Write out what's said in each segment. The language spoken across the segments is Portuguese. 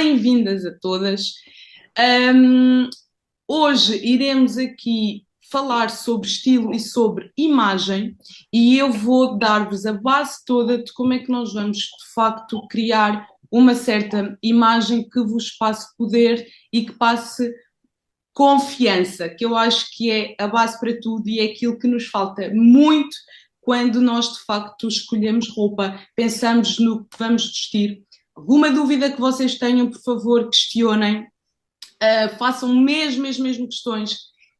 Bem-vindas a todas. Ahm, Hoje iremos aqui falar sobre estilo e sobre imagem, e eu vou dar-vos a base toda de como é que nós vamos, de facto, criar uma certa imagem que vos passe poder e que passe confiança, que eu acho que é a base para tudo e é aquilo que nos falta muito quando nós, de facto, escolhemos roupa, pensamos no que vamos vestir. Alguma dúvida que vocês tenham, por favor, questionem, façam mesmo questões.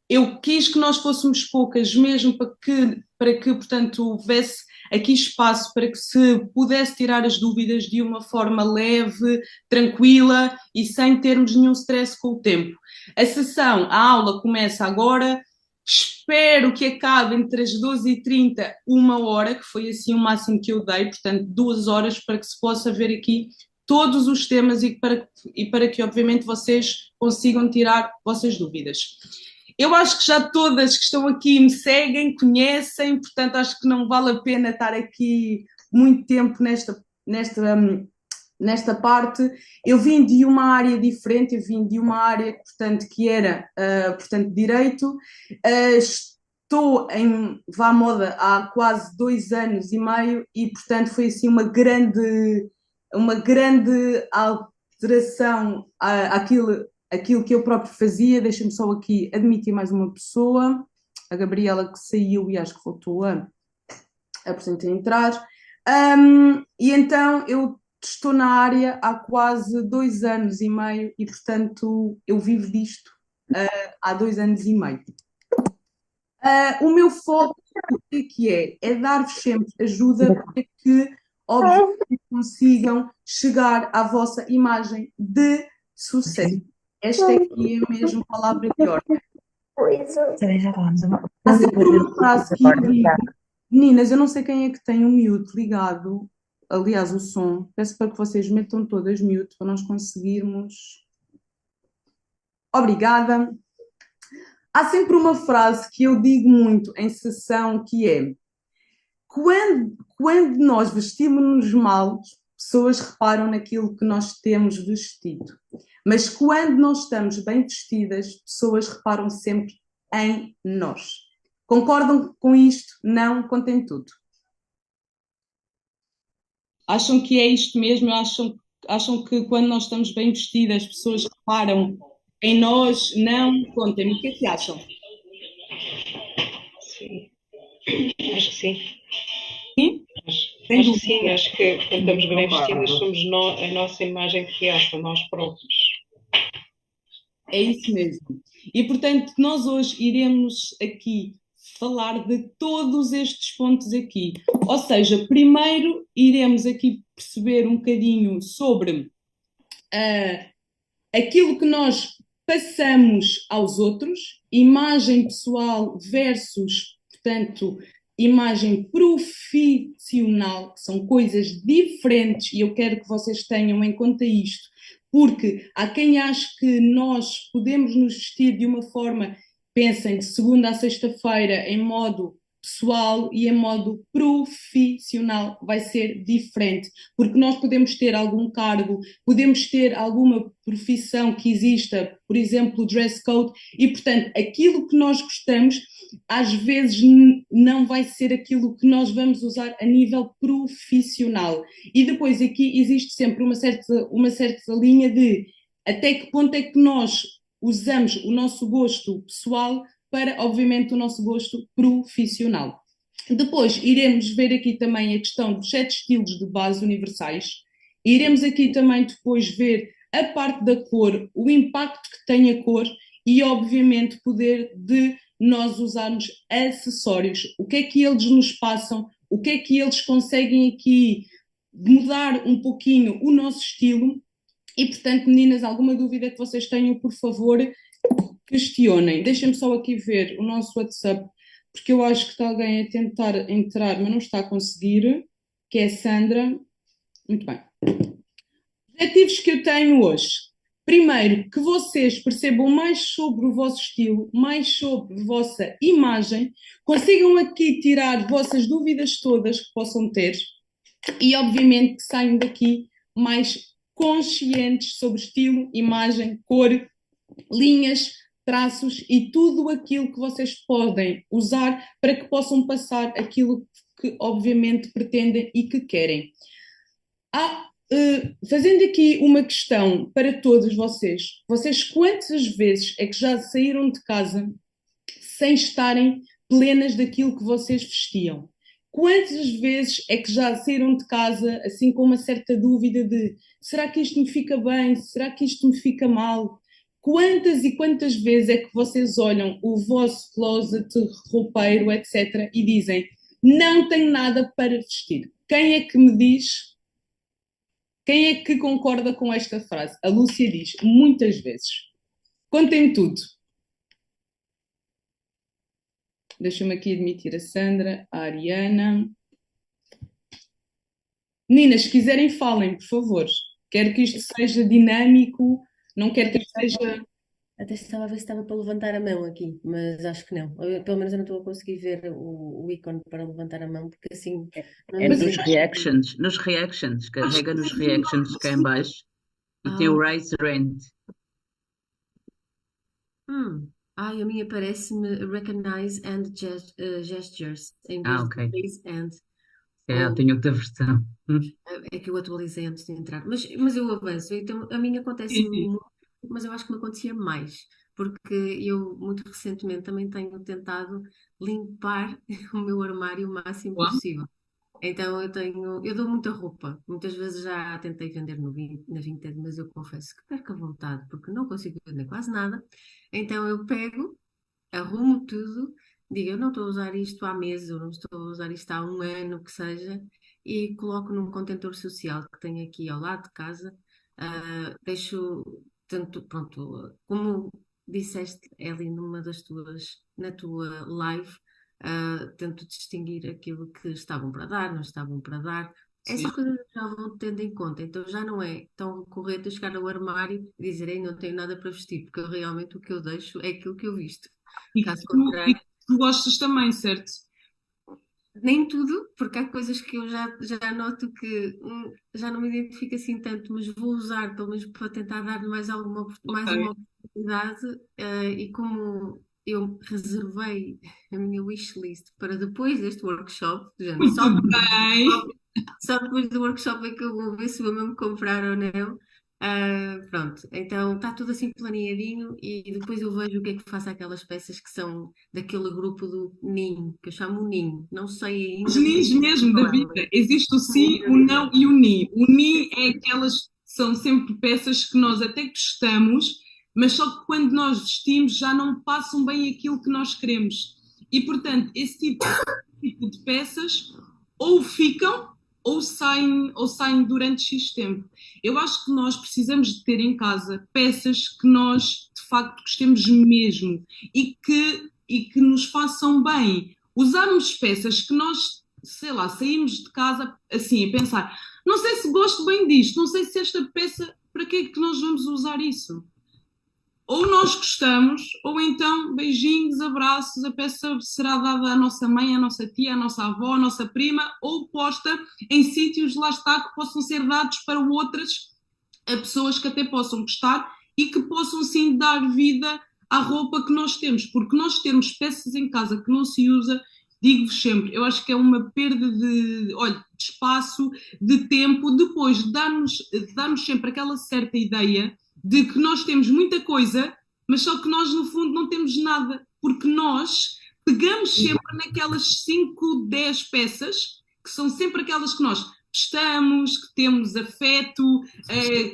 Eu quis que nós fôssemos poucas, mesmo para que, portanto, houvesse aqui espaço para que se pudesse tirar as dúvidas de uma forma leve, tranquila e sem termos nenhum stress com o tempo. A aula começa agora. Espero que acabe entre as 12h30 uma hora, que foi assim o máximo que eu dei, portanto 2 horas, para que se possa ver aqui todos os temas e para que, obviamente, vocês consigam tirar vossas dúvidas. Eu acho que já todas que estão aqui me seguem, conhecem, portanto acho que não vale a pena estar aqui muito tempo nesta parte. Eu vim de uma área diferente, eu vim de uma área, portanto, que era, portanto, direito. Estou em Vá Moda há quase 2 anos e meio e, portanto, foi assim uma grande alteração àquilo que eu próprio fazia. Deixa-me só aqui admitir mais uma pessoa, a Gabriela, que saiu e acho que voltou a entrar. E então eu estou na área há quase 2 anos e meio e, portanto, eu vivo disto há 2 anos e meio. O meu foco, o que é? É dar-vos sempre ajuda para que, obviamente, consigam chegar à vossa imagem de sucesso. Esta aqui é mesmo a palavra de ordem. Também já falámos Há uma sempre coisa uma frase que eu digo, meninas, eu não sei quem é que tem o mute ligado, aliás, o som. Peço para que vocês metam todas mute para nós conseguirmos. Obrigada. Há sempre uma frase que eu digo muito em sessão que é: quando nós vestimos-nos mal, pessoas reparam naquilo que nós temos vestido. Mas quando nós estamos bem vestidas, pessoas reparam sempre em nós. Concordam com isto? Não? Contem tudo. Acham que é isto mesmo? Acham que quando nós estamos bem vestidas, as pessoas reparam em nós? Não? Contem-me, o que é que acham? Sim, acho que sim. Sim? Sem Acho que sim, dúvida. acho que quando estamos bem vestidas somos a nossa imagem de criança, nós próprios. É isso mesmo. E, portanto, nós hoje iremos aqui falar de todos estes pontos aqui. Ou seja, primeiro iremos aqui perceber um bocadinho sobre aquilo que nós passamos aos outros, imagem pessoal versus, portanto, imagem profissional, que são coisas diferentes e eu quero que vocês tenham em conta isto, porque há quem ache que nós podemos nos vestir de uma forma, pensem, de segunda a sexta-feira, em modo pessoal e em modo profissional vai ser diferente, porque nós podemos ter algum cargo, podemos ter alguma profissão que exista, por exemplo, o dress code, e portanto aquilo que nós gostamos às vezes não vai ser aquilo que nós vamos usar a nível profissional. E depois aqui existe sempre uma certa linha de até que ponto é que nós usamos o nosso gosto pessoal para, obviamente, o nosso gosto profissional. Depois iremos ver aqui também a questão dos 7 estilos de base universais. Iremos aqui também depois ver a parte da cor, o impacto que tem a cor e, obviamente, poder de nós usarmos acessórios. O que é que eles nos passam? O que é que eles conseguem aqui mudar um pouquinho o nosso estilo? E, portanto, meninas, alguma dúvida que vocês tenham, por favor, questionem. Deixem-me só aqui ver o nosso WhatsApp, porque eu acho que está alguém a tentar entrar, mas não está a conseguir, que é a Sandra. Muito bem. Objetivos que eu tenho hoje. Primeiro, que vocês percebam mais sobre o vosso estilo, mais sobre a vossa imagem, consigam aqui tirar vossas dúvidas todas que possam ter e, obviamente, que saiam daqui mais conscientes sobre estilo, imagem, cor, linhas, traços e tudo aquilo que vocês podem usar para que possam passar aquilo que obviamente pretendem e que querem. Fazendo aqui uma questão para todos vocês, vocês quantas vezes é que já saíram de casa sem estarem plenas daquilo que vocês vestiam? Quantas vezes é que já saíram de casa assim com uma certa dúvida de será que isto me fica bem? Será que isto me fica mal? Quantas e quantas vezes é que vocês olham o vosso closet, roupeiro, etc., e dizem não tenho nada para vestir? Quem é que me diz? Quem é que concorda com esta frase? A Lúcia diz muitas vezes. Contem-me tudo. Deixa-me aqui admitir a Sandra, a Ariana. Meninas, se quiserem, falem, por favor. Quero que isto seja dinâmico, não quero que isto seja. Até estava a ver se estava para levantar a mão aqui, mas acho que não. Pelo menos eu não estou a conseguir ver o ícone para levantar a mão, porque assim. É nos reactions, carrega nos reactions cá em baixo e tem o raise hand. A minha parece-me recognize and gestures em vez ok. de raise hand. Eu tenho outra versão. É que eu atualizei antes de entrar. Mas eu avanço. Então, a mim acontece muito, mas eu acho que me acontecia mais. Porque eu, muito recentemente, também tenho tentado limpar o meu armário o máximo possível. Então, eu dou muita roupa. Muitas vezes já tentei vender na Vinted, mas eu confesso que perco a vontade, porque não consigo vender quase nada. Então, eu pego, arrumo tudo, digo, eu não estou a usar isto há meses, ou não estou a usar isto há um ano, que seja, e coloco num contentor social que tenho aqui ao lado de casa. Deixo tanto, pronto, como disseste, Eli, na tua live, tento distinguir aquilo que estavam para dar, não estavam para dar. Essas coisas já vão tendo em conta, então já não é tão recorrente a chegar ao armário e dizer, ei, não tenho nada para vestir, porque realmente o que eu deixo é aquilo que eu visto. E Caso e tu gostas também, certo? Nem tudo, porque há coisas que eu já noto que já não me identifico assim tanto, mas vou usar pelo menos para tentar dar mais uma oportunidade. E como eu reservei a minha wishlist para depois deste workshop, Muito bem. só depois do workshop é que eu vou ver se vou mesmo comprar ou não. Pronto, então está tudo assim planeadinho e depois eu vejo o que é que faço aquelas peças que são daquele grupo do ninho, que eu chamo ninho, não sei ainda. Os ninhos mesmo da vida. Existe o sim, o não e o ni. O ni é aquelas, são sempre peças que nós até gostamos, mas só que quando nós vestimos já não passam bem aquilo que nós queremos. E portanto, esse tipo de peças ou ficam ou saem durante X tempo. Eu acho que nós precisamos de ter em casa peças que nós de facto gostemos mesmo e que nos façam bem. Usarmos peças que nós, sei lá, saímos de casa assim a pensar, não sei se gosto bem disto, não sei se esta peça, para que é que nós vamos usar isso? Ou nós gostamos, ou então beijinhos, abraços, a peça será dada à nossa mãe, à nossa tia, à nossa avó, à nossa prima, ou posta em sítios, lá está, que possam ser dados para outras a pessoas que até possam gostar e que possam sim dar vida à roupa que nós temos, porque nós termos peças em casa que não se usa, digo-vos sempre, eu acho que é uma perda de espaço, de tempo, depois dar-nos sempre aquela certa ideia de que nós temos muita coisa, mas só que nós no fundo não temos nada, porque nós pegamos sempre naquelas 5, 10 peças, que são sempre aquelas que nós gostamos, que temos afeto,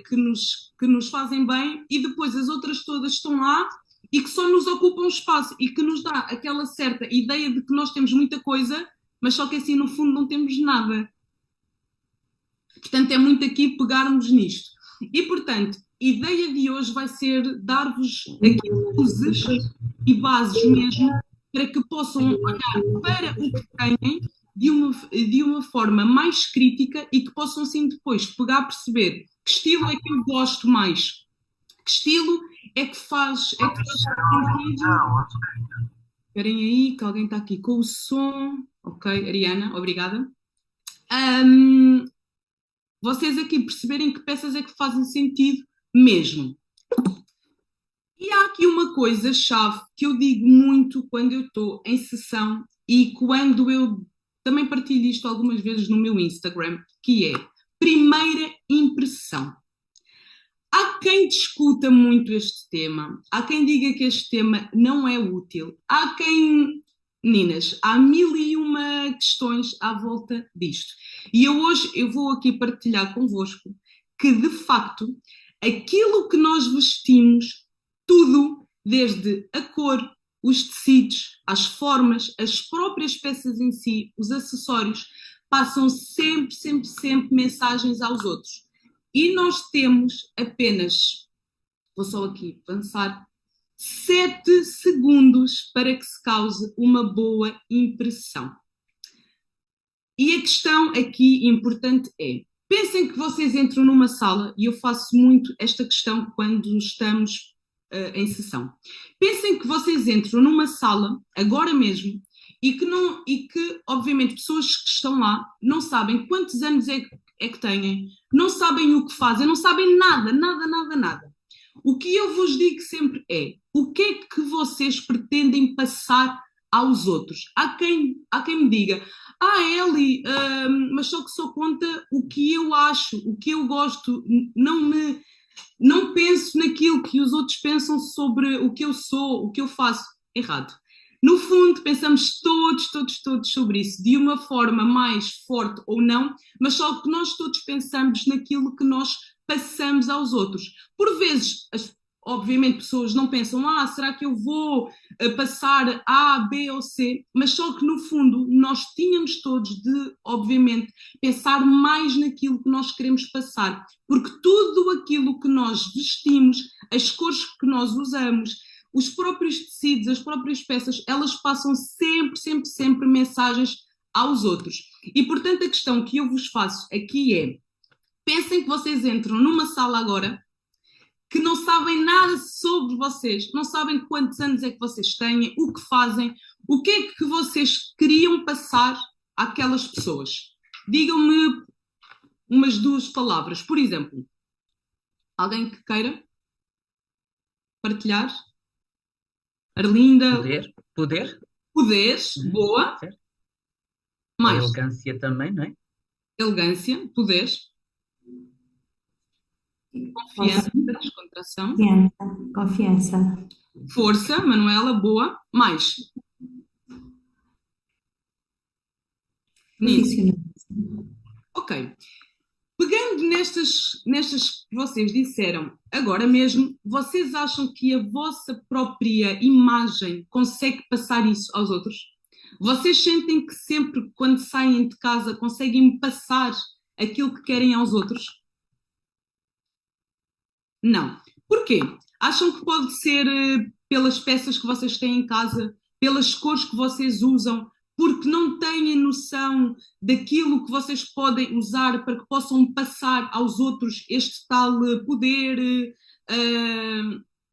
que nos fazem bem, e depois as outras todas estão lá e que só nos ocupam espaço e que nos dá aquela certa ideia de que nós temos muita coisa, mas só que assim no fundo não temos nada. Portanto, é muito aqui pegarmos nisto. E, portanto, a ideia de hoje vai ser dar-vos aqui luzes e bases mesmo para que possam olhar para o que têm de uma forma mais crítica e que possam, sim, depois pegar, perceber que estilo é que eu gosto mais, que estilo é que faz sentido. Esperem aí, que alguém está aqui com o som. Ok, Ariana, obrigada. vocês aqui perceberem que peças é que fazem sentido mesmo. E há aqui uma coisa-chave que eu digo muito quando eu estou em sessão e quando eu também partilho isto algumas vezes no meu Instagram, que é primeira impressão. Há quem discuta muito este tema, há quem diga que este tema não é útil, há quem... Meninas, há mil e uma questões à volta disto. E hoje eu vou aqui partilhar convosco que, de facto, aquilo que nós vestimos, tudo, desde a cor, os tecidos, as formas, as próprias peças em si, os acessórios, passam sempre, sempre, sempre mensagens aos outros. E nós temos apenas, vou só aqui avançar, 7 segundos para que se cause uma boa impressão. E a questão aqui importante é, pensem que vocês entram numa sala, e eu faço muito esta questão quando estamos em sessão. Pensem que vocês entram numa sala, agora mesmo, e que, obviamente, pessoas que estão lá não sabem quantos anos é que têm, não sabem o que fazem, não sabem nada, nada, nada, nada. O que eu vos digo sempre é, o que é que vocês pretendem passar aos outros? Há quem me diga, Eli, mas só conta o que eu acho, o que eu gosto, não penso naquilo que os outros pensam sobre o que eu sou, o que eu faço. Errado. No fundo, pensamos todos sobre isso, de uma forma mais forte ou não, mas só que nós todos pensamos naquilo que nós passamos aos outros. Por vezes, obviamente, pessoas não pensam, será que eu vou passar A, B ou C? Mas só que, no fundo, nós tínhamos todos de, obviamente, pensar mais naquilo que nós queremos passar, porque tudo aquilo que nós vestimos, as cores que nós usamos, os próprios tecidos, as próprias peças, elas passam sempre, sempre, sempre mensagens aos outros. E, portanto, a questão que eu vos faço aqui é, pensem que vocês entram numa sala agora que não sabem nada sobre vocês, não sabem quantos anos é que vocês têm, o que fazem, o que é que vocês queriam passar àquelas pessoas. Digam-me umas 2 palavras. Por exemplo, alguém que queira partilhar? Arlinda? Poder. Poderes, boa. Certo. Mais. Elegância também, não é? Elegância, poderes. Confiança, descontração. Confiança. Força, Manuela, boa. Mais. Profissional. Ok. Pegando nestas que vocês disseram agora mesmo, vocês acham que a vossa própria imagem consegue passar isso aos outros? Vocês sentem que sempre quando saem de casa conseguem passar aquilo que querem aos outros? Não. Porquê? Acham que pode ser pelas peças que vocês têm em casa, pelas cores que vocês usam, porque não têm noção daquilo que vocês podem usar para que possam passar aos outros este tal poder?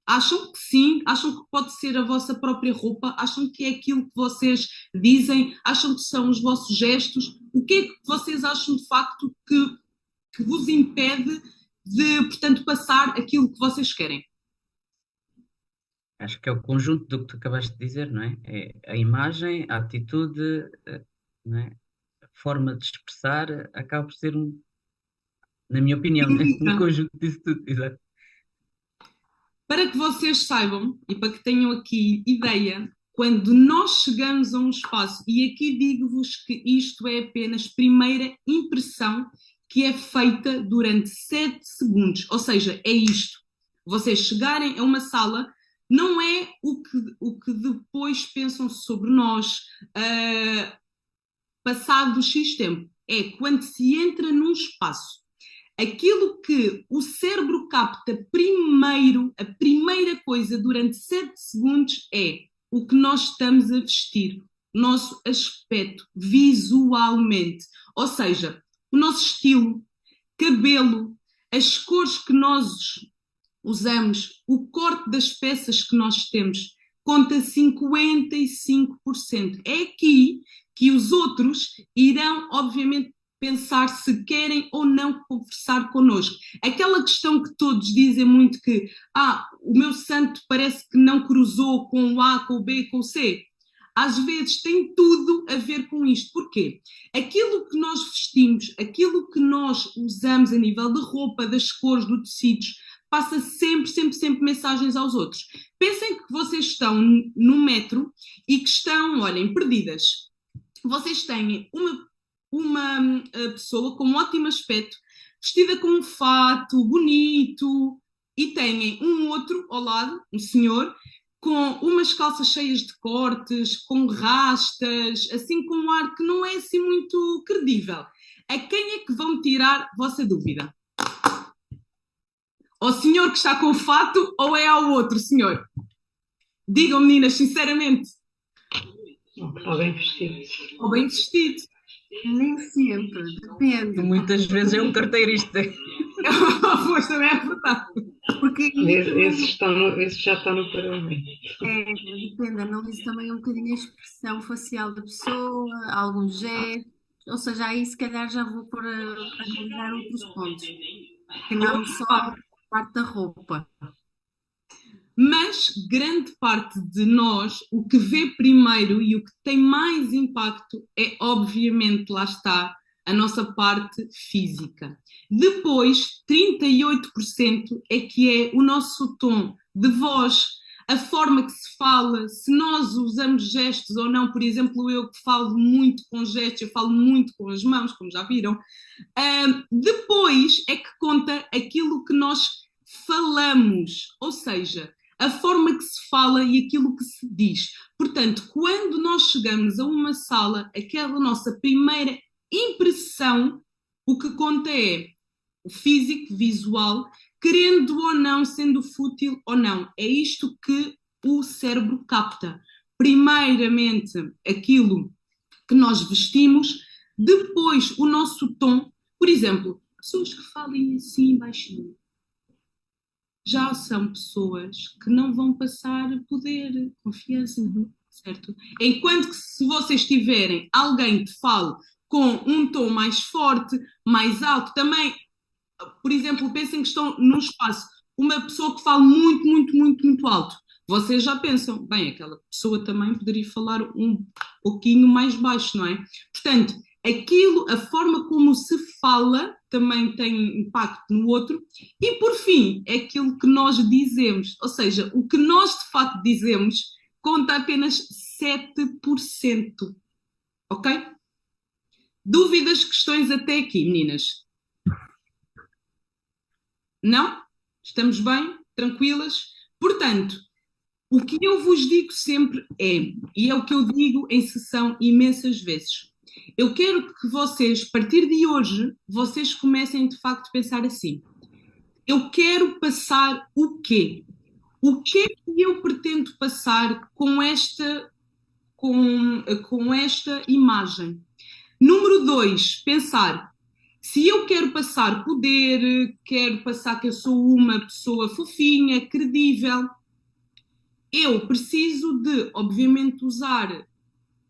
Acham que sim? Acham que pode ser a vossa própria roupa? Acham que é aquilo que vocês dizem? Acham que são os vossos gestos? O que é que vocês acham de facto que vos impede de, portanto, passar aquilo que vocês querem? Acho que é o conjunto do que tu acabaste de dizer, não é? É a imagem, a atitude, não é? A forma de expressar, acaba por ser na minha opinião, né? Um conjunto disso tudo, exato. Para que vocês saibam e para que tenham aqui ideia, quando nós chegamos a um espaço, e aqui digo-vos que isto é apenas primeira impressão que é feita durante 7 segundos, ou seja, é isto. Vocês chegarem a uma sala, não é o que depois pensam sobre nós, passado X tempo, é quando se entra num espaço. Aquilo que o cérebro capta primeiro, a primeira coisa durante 7 segundos é o que nós estamos a vestir, o nosso aspecto visualmente, ou seja, o nosso estilo, cabelo, as cores que nós usamos, o corte das peças que nós temos, conta 55%. É aqui que os outros irão, obviamente, pensar se querem ou não conversar connosco. Aquela questão que todos dizem muito que o meu santo parece que não cruzou com o A, com o B, com o C. Às vezes tem tudo a ver com isto. Porquê? Aquilo que nós vestimos, aquilo que nós usamos a nível de roupa, das cores, dos tecidos, passa sempre mensagens aos outros. Pensem que vocês estão no metro e que estão, olhem, perdidas. Vocês têm uma pessoa com um ótimo aspecto, vestida com um fato bonito, e têm um outro ao lado, um senhor, com umas calças cheias de cortes, com rastas, assim com um ar que não é assim muito credível. A quem é que vão tirar a vossa dúvida? Ao senhor que está com o fato ou é ao outro senhor? Digam, meninas, sinceramente. Ou bem vestido. Ou bem vestido. Nem sempre, depende. Muitas vezes é um carteirista. Pois também é verdade. Porque Esse já está no pagamento. depende, analiso também um bocadinho a expressão facial da pessoa, alguns gestos, ou seja, aí se calhar já vou pôr a analisar outros pontos, que não só a parte da roupa. Mas grande parte de nós, o que vê primeiro e o que tem mais impacto é, obviamente, lá está, a nossa parte física. Depois, 38% é que é o nosso tom de voz, a forma que se fala, se nós usamos gestos ou não. Por exemplo, eu que falo muito com gestos, eu falo muito com as mãos, como já viram. Depois é que conta aquilo que nós falamos, ou seja, a forma que se fala e aquilo que se diz. Portanto, quando nós chegamos a uma sala, aquela nossa primeira impressão, o que conta é o físico, visual, querendo ou não, sendo fútil ou não. É isto que o cérebro capta. Primeiramente, aquilo que nós vestimos, depois o nosso tom. Por exemplo, pessoas que falem assim baixinho já são pessoas que não vão passar poder, confiança, certo? Enquanto que se vocês tiverem alguém que fale com um tom mais forte, mais alto, também, por exemplo, pensem que estão num espaço, uma pessoa que fala muito alto, vocês já pensam, bem, aquela pessoa também poderia falar um pouquinho mais baixo, não é? Portanto, a forma como se fala também tem impacto no outro. E, por fim, é aquilo que nós dizemos. Ou seja, o que nós, de facto, dizemos conta apenas 7%. Ok? Dúvidas, questões até aqui, meninas? Não? Estamos bem? Tranquilas? Portanto, o que eu vos digo sempre é, e é o que eu digo em sessão imensas vezes, eu quero que vocês, a partir de hoje, vocês comecem de facto a pensar assim. Eu quero passar o quê? O que é que eu pretendo passar com esta imagem? Número 2, pensar. Se eu quero passar poder, quero passar que eu sou uma pessoa fofinha, credível, eu preciso de, obviamente, usar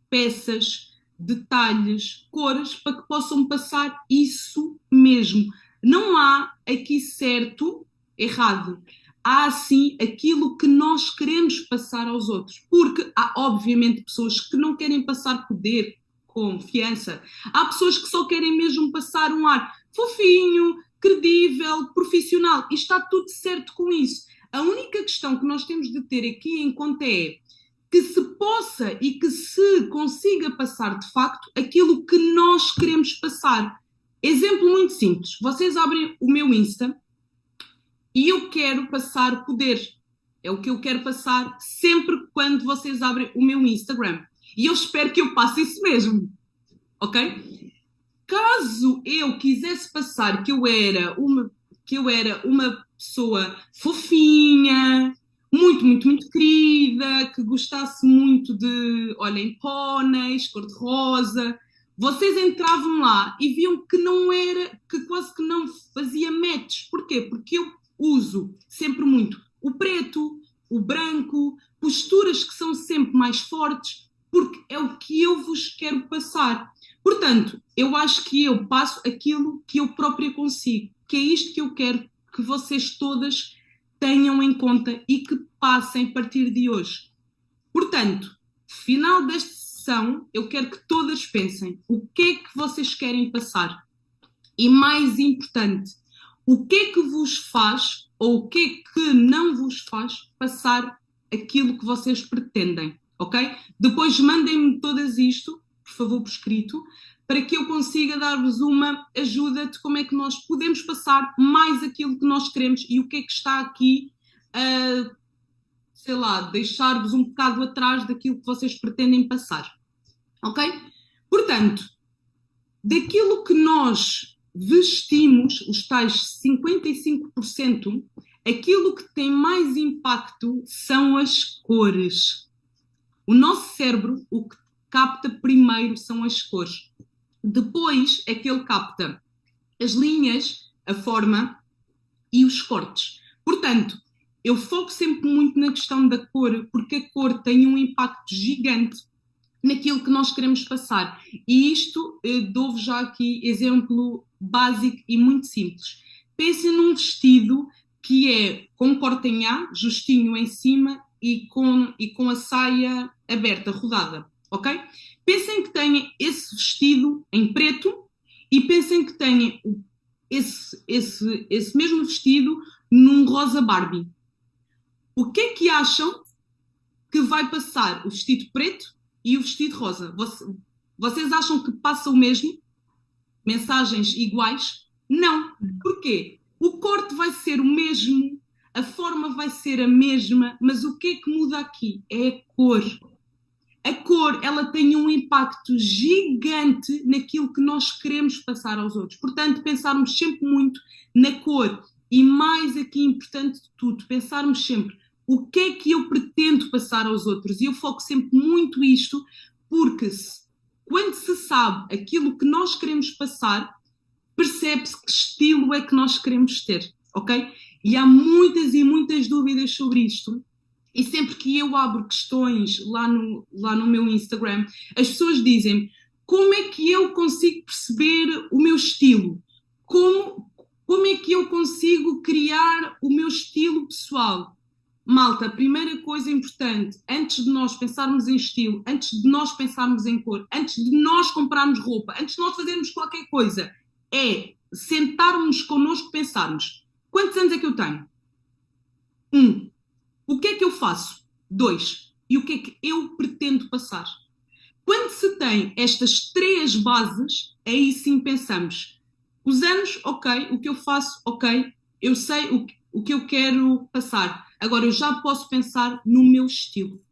peças, detalhes, cores, para que possam passar isso mesmo. Não há aqui certo, errado. Há, sim, aquilo que nós queremos passar aos outros. Porque há, obviamente, pessoas que não querem passar poder, confiança. Há pessoas que só querem mesmo passar um ar fofinho, credível, profissional. E está tudo certo com isso. A única questão que nós temos de ter aqui em conta é que se possa e que se consiga passar de facto aquilo que nós queremos passar. Exemplo muito simples. Vocês abrem o meu Insta e eu quero passar poder. É o que eu quero passar sempre quando vocês abrem o meu Instagram. E eu espero que eu passe isso mesmo. Ok? Caso eu quisesse passar que eu era uma pessoa fofinha, muito querida, que gostasse muito de, olhem, póneis, cor-de-rosa, vocês entravam lá e viam que não era, que quase que não fazia match. Porquê? Porque eu uso sempre muito o preto, o branco, posturas que são sempre mais fortes, porque é o que eu vos quero passar. Portanto, eu acho que eu passo aquilo que eu própria consigo, que é isto que eu quero que vocês todas tenham em conta e que passem a partir de hoje. Portanto, final desta sessão, eu quero que todas pensem o que é que vocês querem passar. E mais importante, o que é que vos faz ou o que é que não vos faz passar aquilo que vocês pretendem, ok? Depois mandem-me todas isto, por favor, por escrito, para que eu consiga dar-vos uma ajuda de como é que nós podemos passar mais aquilo que nós queremos e o que é que está aqui a, sei lá, deixar-vos um bocado atrás daquilo que vocês pretendem passar, ok? Portanto, daquilo que nós vestimos, os tais 55%, aquilo que tem mais impacto são as cores. O nosso cérebro, o que capta primeiro são as cores. Depois é que ele capta as linhas, a forma e os cortes. Portanto, eu foco sempre muito na questão da cor, porque a cor tem um impacto gigante naquilo que nós queremos passar. E isto, dou-vos já aqui exemplo básico e muito simples. Pensem num vestido que é com corte em A, justinho em cima e com a saia aberta, rodada, ok? Pensem que tenham esse vestido em preto e pensem que tenham esse mesmo vestido num rosa Barbie. O que é que acham que vai passar o vestido preto e o vestido rosa? Vocês acham que passa o mesmo? Mensagens iguais? Não. Porquê? O corte vai ser o mesmo, a forma vai ser a mesma, mas o que é que muda aqui? É a cor. A cor, ela tem um impacto gigante naquilo que nós queremos passar aos outros. Portanto, pensarmos sempre muito na cor e, mais aqui importante de tudo, pensarmos sempre o que é que eu pretendo passar aos outros. E eu foco sempre muito isto, porque quando se sabe aquilo que nós queremos passar, percebe-se que estilo é que nós queremos ter, ok? E há muitas e muitas dúvidas sobre isto. E sempre que eu abro questões lá no meu Instagram, as pessoas dizem como é que eu consigo perceber o meu estilo? Como é que eu consigo criar o meu estilo pessoal? Malta, a primeira coisa importante, antes de nós pensarmos em estilo, antes de nós pensarmos em cor, antes de nós comprarmos roupa, antes de nós fazermos qualquer coisa, é sentarmos connosco e pensarmos: quantos anos é que eu tenho? 1. O que é que eu faço? 2. E o que é que eu pretendo passar? Quando se tem estas 3 bases, aí sim pensamos: os anos, ok, o que eu faço, ok, eu sei o que eu quero passar. Agora eu já posso pensar no meu estilo,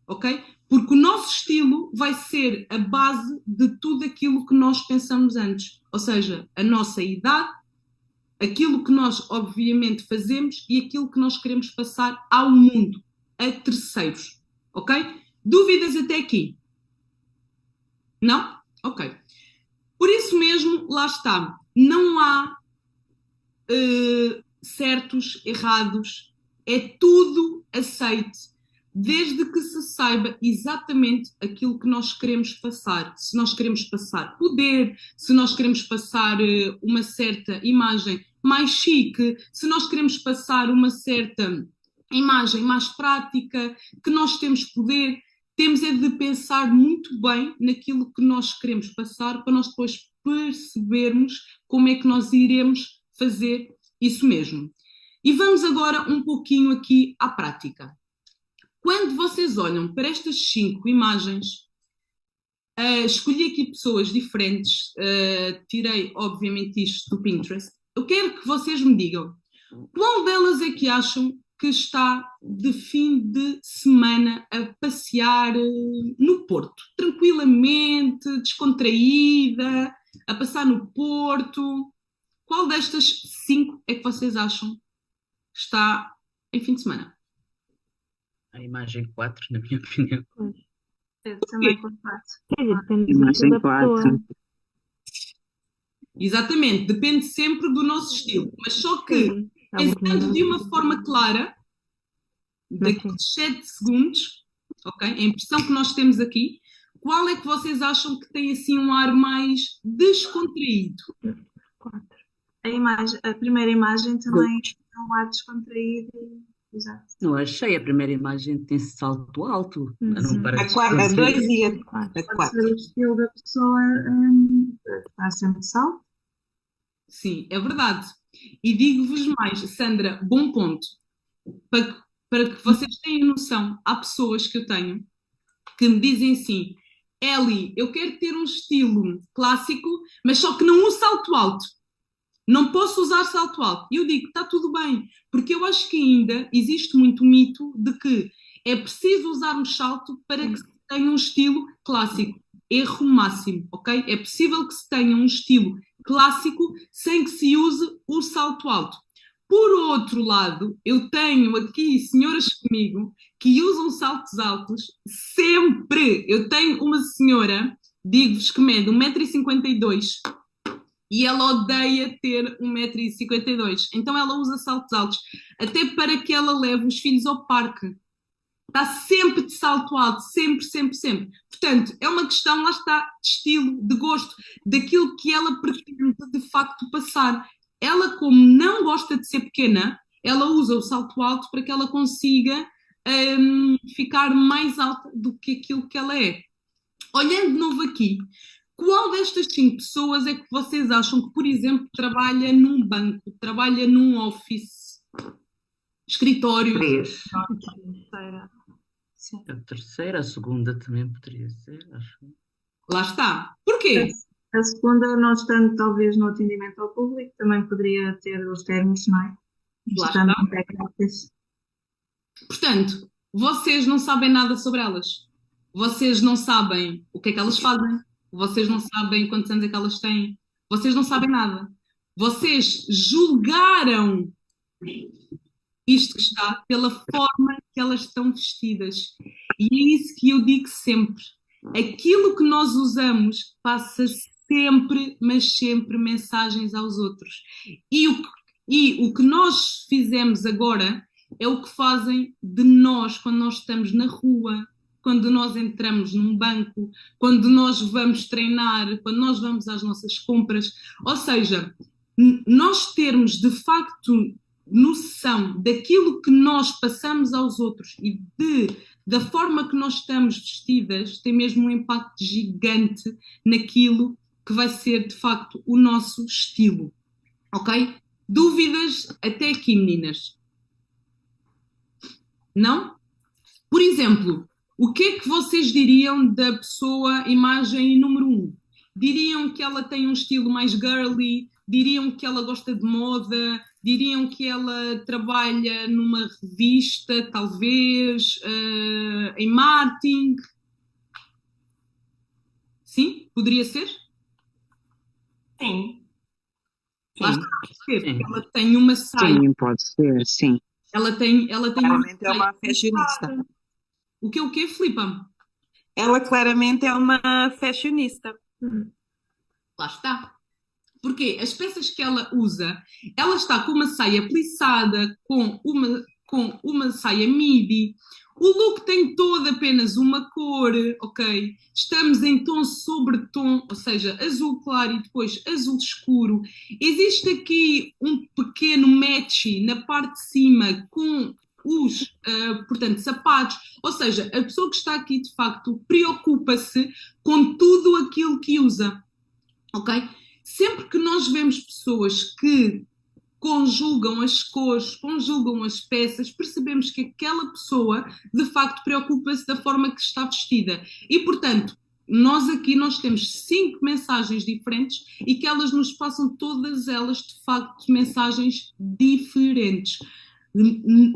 ok? Porque o nosso estilo vai ser a base de tudo aquilo que nós pensamos antes. Ou seja, a nossa idade, aquilo que nós obviamente fazemos e aquilo que nós queremos passar ao mundo, a terceiros, ok? Dúvidas até aqui? Não? Ok. Por isso mesmo, lá está. Não há certos, errados, é tudo aceite, desde que se saiba exatamente aquilo que nós queremos passar. Se nós queremos passar poder, se nós queremos passar uma certa imagem mais chique, se nós queremos passar uma certa imagem mais prática, que nós temos poder, temos é de pensar muito bem naquilo que nós queremos passar para nós depois percebermos como é que nós iremos fazer isso mesmo. E vamos agora um pouquinho aqui à prática. Quando vocês olham para estas 5 imagens, escolhi aqui pessoas diferentes, tirei obviamente isto do Pinterest. Eu quero que vocês me digam qual delas é que acham que está de fim de semana a passear no Porto, tranquilamente, descontraída, a passar no Porto. Qual destas 5 é que vocês acham que está em fim de semana? A imagem 4, na minha opinião. Eu também concordo. Depende Imagem da pessoa. 4. Exatamente, depende sempre do nosso estilo, mas só que, Sim, pensando de uma forma clara, daqueles 7 segundos, ok? A impressão que nós temos aqui, qual é que vocês acham que tem assim um ar mais descontraído? 4. A primeira imagem também é um ar descontraído. Exato. Não achei. A primeira imagem tem salto alto. Não Sim. parece A 2 descontraído. e a Pode 4. ser o estilo da pessoa estar sempre salto. Sim, é verdade. E digo-vos mais, Sandra, bom ponto. Para que vocês tenham noção, há pessoas que eu tenho que me dizem assim: Eli, eu quero ter um estilo clássico, mas só que não uso salto alto. Não posso usar salto alto. E eu digo, está tudo bem, porque eu acho que ainda existe muito mito de que é preciso usarmos salto para que se tenha um estilo clássico. Erro máximo, ok? É possível que se tenha um estilo clássico sem que se use o salto alto. Por outro lado, eu tenho aqui senhoras comigo que usam saltos altos sempre. Eu tenho uma senhora, digo-vos que mede 1,52 m e ela odeia ter 1,52 m. Então ela usa saltos altos, até para que ela leve os filhos ao parque. Está sempre de salto alto, sempre, sempre, sempre. Portanto, é uma questão, lá está, de estilo, de gosto, daquilo que ela pretende de facto passar. Ela, como não gosta de ser pequena, ela usa o salto alto para que ela consiga ficar mais alta do que aquilo que ela é. Olhando de novo aqui, qual destas 5 pessoas é que vocês acham que, por exemplo, trabalha num banco, trabalha num office, escritório? 3. Terceira. Sim. A terceira, a segunda também poderia ser, acho. Lá está. Porquê? A segunda, não estando talvez no atendimento ao público, também poderia ter os termos, não é? Lá Estando está. no back office. Portanto, vocês não sabem nada sobre elas. Vocês não sabem o que é que elas fazem. Vocês não sabem quantos anos é que elas têm. Vocês não sabem nada. Vocês julgaram isto que está pela forma que elas estão vestidas. E é isso que eu digo sempre. Aquilo que nós usamos passa sempre, mas sempre mensagens aos outros. E o que nós fizemos agora é o que fazem de nós quando nós estamos na rua, quando nós entramos num banco, quando nós vamos treinar, quando nós vamos às nossas compras. Ou seja, nós termos de facto noção daquilo que nós passamos aos outros e da forma que nós estamos vestidas tem mesmo um impacto gigante naquilo que vai ser de facto o nosso estilo, ok? Dúvidas até aqui, meninas? Não? Por exemplo, o que é que vocês diriam da pessoa imagem número 1? Diriam que ela tem um estilo mais girly? Diriam que ela gosta de moda? Diriam que ela trabalha numa revista, talvez, em marketing? Sim? Poderia ser? Sim. Lá Sim. está, porque Sim. ela tem uma saia, Sim, pode ser, sim. ela tem uma Claramente é uma saia fashionista. apertada. O quê, Filipa? Ela claramente é uma fashionista. Lá está. Porque as peças que ela usa, ela está com uma saia plissada, com uma saia midi. O look tem todo apenas uma cor, ok? Estamos em tom sobre tom, ou seja, azul claro e depois azul escuro. Existe aqui um pequeno match na parte de cima com os, portanto, sapatos. Ou seja, a pessoa que está aqui, de facto, preocupa-se com tudo aquilo que usa, ok? Sempre que nós vemos pessoas que conjugam as cores, conjugam as peças, percebemos que aquela pessoa de facto preocupa-se da forma que está vestida. E, portanto, nós temos 5 mensagens diferentes e que elas nos passam todas elas, de facto, mensagens diferentes.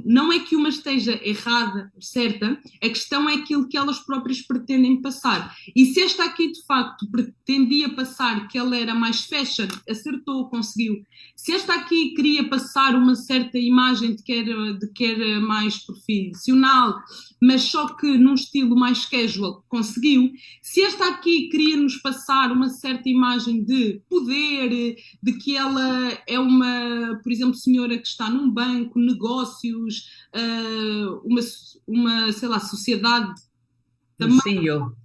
Não é que uma esteja errada ou certa, a questão é aquilo que elas próprias pretendem passar. E se esta aqui, de facto, pretendia passar que ela era mais fashion, acertou, conseguiu. Se esta aqui queria passar uma certa imagem de que era mais profissional, mas só que num estilo mais casual, conseguiu. Se esta aqui queria nos passar uma certa imagem de poder, de que ela é uma, por exemplo, senhora que está num banco, negócios, uma sei lá, sociedade Um também. CEO.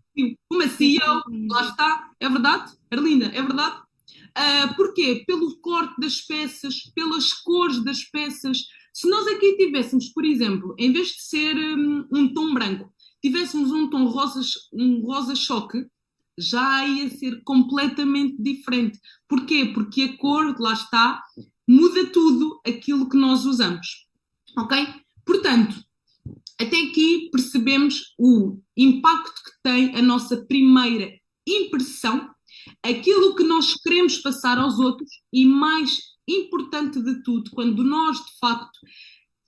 Uma CEO, lá está, é verdade, Arlinda, é verdade. Porquê? Pelo corte das peças, pelas cores das peças. Se nós aqui tivéssemos, por exemplo, em vez de ser um tom branco, tivéssemos um tom um rosa choque, já ia ser completamente diferente. Porquê? Porque a cor, lá está, muda tudo aquilo que nós usamos. Ok? Portanto, até aqui percebemos o impacto que tem a nossa primeira impressão, aquilo que nós queremos passar aos outros e, mais importante de tudo, quando nós de facto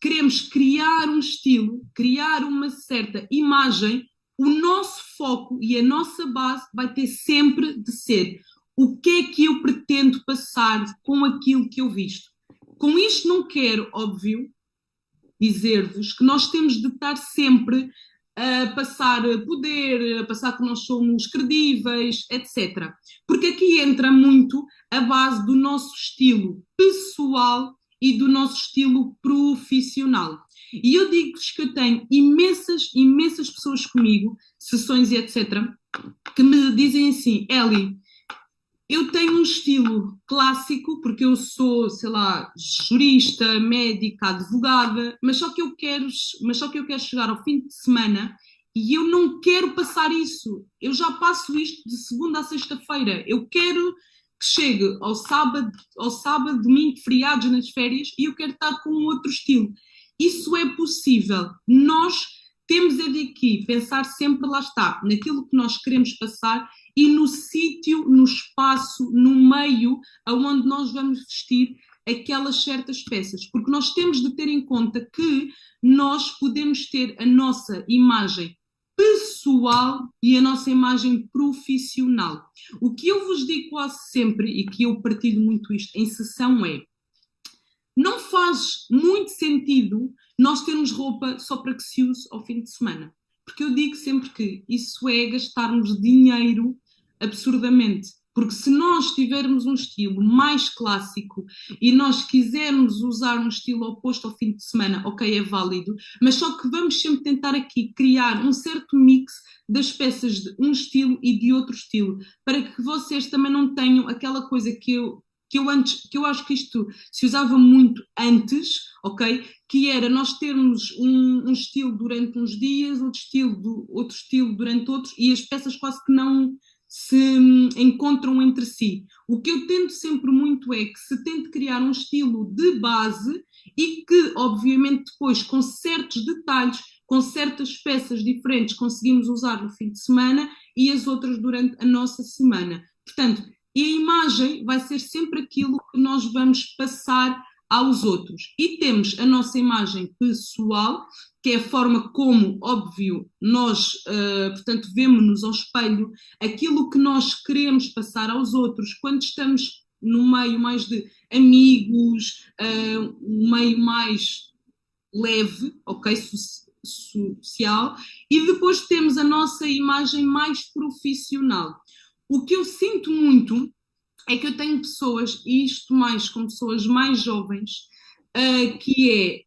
queremos criar um estilo, criar uma certa imagem, o nosso foco e a nossa base vai ter sempre de ser o que é que eu pretendo passar com aquilo que eu visto. Com isto não quero, óbvio, dizer-vos que nós temos de estar sempre a passar poder, a passar que nós somos credíveis, etc. Porque aqui entra muito a base do nosso estilo pessoal e do nosso estilo profissional. E eu digo-vos que eu tenho imensas pessoas comigo, sessões e etc., que me dizem assim, Eli, eu tenho um estilo clássico, porque eu sou, sei lá, jurista, médica, advogada, mas só que eu quero chegar ao fim de semana e eu não quero passar isso. Eu já passo isto de segunda a sexta-feira. Eu quero que chegue ao sábado, domingo, feriados, nas férias, e eu quero estar com outro estilo. Isso é possível. Nós temos é de aqui pensar sempre, lá está, naquilo que nós queremos passar e no sítio, no espaço, no meio aonde nós vamos vestir aquelas certas peças, porque nós temos de ter em conta que nós podemos ter a nossa imagem pessoal e a nossa imagem profissional. O que eu vos digo quase sempre, e que eu partilho muito isto em sessão, é: não faz muito sentido nós termos roupa só para que se use ao fim de semana. Porque eu digo sempre que isso é gastarmos dinheiro absurdamente. Porque se nós tivermos um estilo mais clássico e nós quisermos usar um estilo oposto ao fim de semana, ok, é válido, mas só que vamos sempre tentar aqui criar um certo mix das peças de um estilo e de outro estilo, para que vocês também não tenham aquela coisa que eu acho que isto se usava muito antes, ok? Que era nós termos um estilo durante uns dias, outro estilo durante outros, e as peças quase que não se encontram entre si. O que eu tento sempre muito é que se tente criar um estilo de base e que, obviamente, depois, com certos detalhes, com certas peças diferentes, conseguimos usar no fim de semana e as outras durante a nossa semana. Portanto, e a imagem vai ser sempre aquilo que nós vamos passar aos outros. E temos a nossa imagem pessoal, que é a forma como, óbvio, nós, portanto, vemo-nos ao espelho, aquilo que nós queremos passar aos outros quando estamos no meio mais de amigos, um meio mais leve, ok, social, e depois temos a nossa imagem mais profissional. O que eu sinto muito é que eu tenho pessoas, e isto mais com pessoas mais jovens, que é,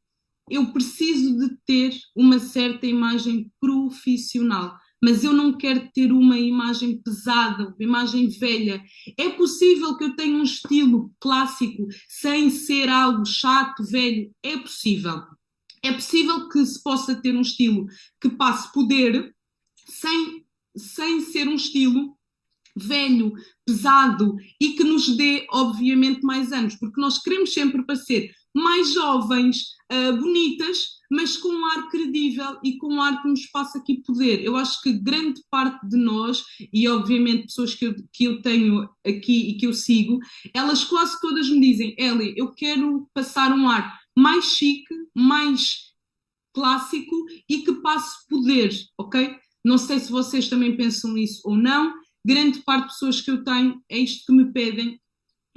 eu preciso de ter uma certa imagem profissional, mas eu não quero ter uma imagem pesada, uma imagem velha. É possível que eu tenha um estilo clássico sem ser algo chato, velho? É possível. É possível que se possa ter um estilo que passe poder sem ser um estilo velho, pesado e que nos dê, obviamente, mais anos, porque nós queremos sempre parecer mais jovens, bonitas, mas com um ar credível e com um ar que nos passa aqui poder. Eu acho que grande parte de nós, e obviamente pessoas que eu tenho aqui e que eu sigo, elas quase todas me dizem: Eli, eu quero passar um ar mais chique, mais clássico e que passe poder, ok? Não sei se vocês também pensam isso ou não. Grande parte de pessoas que eu tenho é isto que me pedem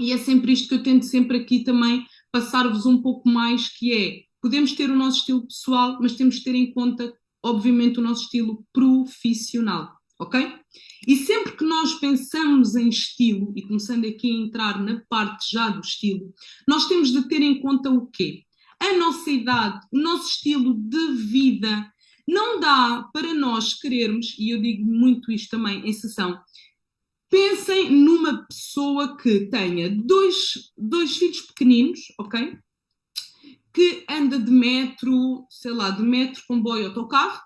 e é sempre isto que eu tento sempre aqui também passar-vos um pouco mais, que é, podemos ter o nosso estilo pessoal, mas temos de ter em conta, obviamente, o nosso estilo profissional, ok? E sempre que nós pensamos em estilo, e começando aqui a entrar na parte já do estilo, nós temos de ter em conta o quê? A nossa idade, o nosso estilo de vida, Não dá para nós querermos, e eu digo muito isto também em sessão, pensem numa pessoa que tenha dois filhos pequeninos, ok? Que anda de metro, sei lá, de metro, comboio, autocarro,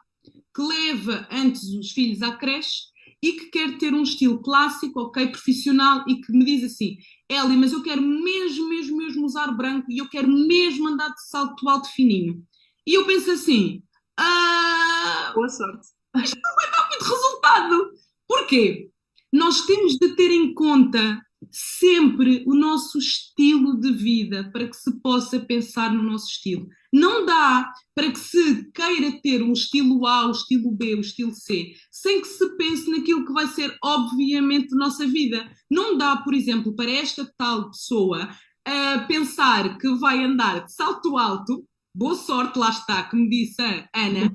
que leva antes os filhos à creche e que quer ter um estilo clássico, ok, profissional, e que me diz assim: Eli, mas eu quero mesmo usar branco e eu quero mesmo andar de salto alto fininho. E eu penso assim: Boa sorte. muito resultado. Porquê? Nós temos de ter em conta sempre o nosso estilo de vida para que se possa pensar no nosso estilo. Não dá para que se queira ter um estilo A, o estilo B, o estilo C, sem que se pense naquilo que vai ser, obviamente, nossa vida. Não dá, por exemplo, para esta tal pessoa pensar que vai andar de salto alto, boa sorte, lá está, como disse a Ana,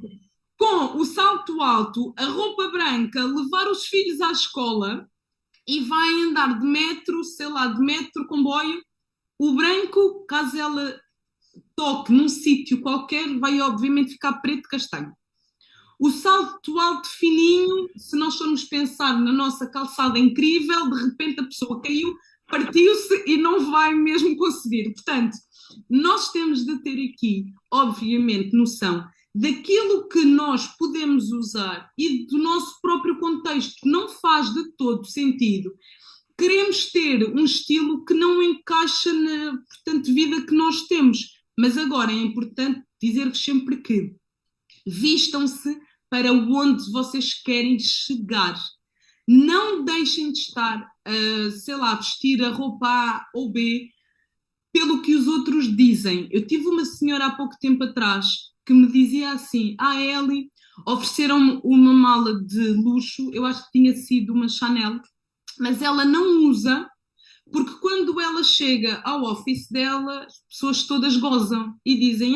com o salto alto, a roupa branca, levar os filhos à escola e vai andar de metro, sei lá, de metro, comboio. O branco, caso ela toque num sítio qualquer, vai obviamente ficar preto castanho. O salto alto fininho, se nós formos pensar na nossa calçada incrível, de repente a pessoa caiu, partiu-se e não vai mesmo conseguir. Portanto, nós temos de ter aqui, obviamente, noção daquilo que nós podemos usar e do nosso próprio contexto, que não faz de todo sentido. Queremos ter um estilo que não encaixa na, portanto, vida que nós temos. Mas agora é importante dizer-vos sempre que vistam-se para onde vocês querem chegar. Não deixem de estar, sei lá, vestir a roupa A ou B pelo que os outros dizem. Eu tive uma senhora há pouco tempo atrás que me dizia assim: Eli, ofereceram-me uma mala de luxo, eu acho que tinha sido uma Chanel, mas ela não usa, porque quando ela chega ao office dela, as pessoas todas gozam e dizem: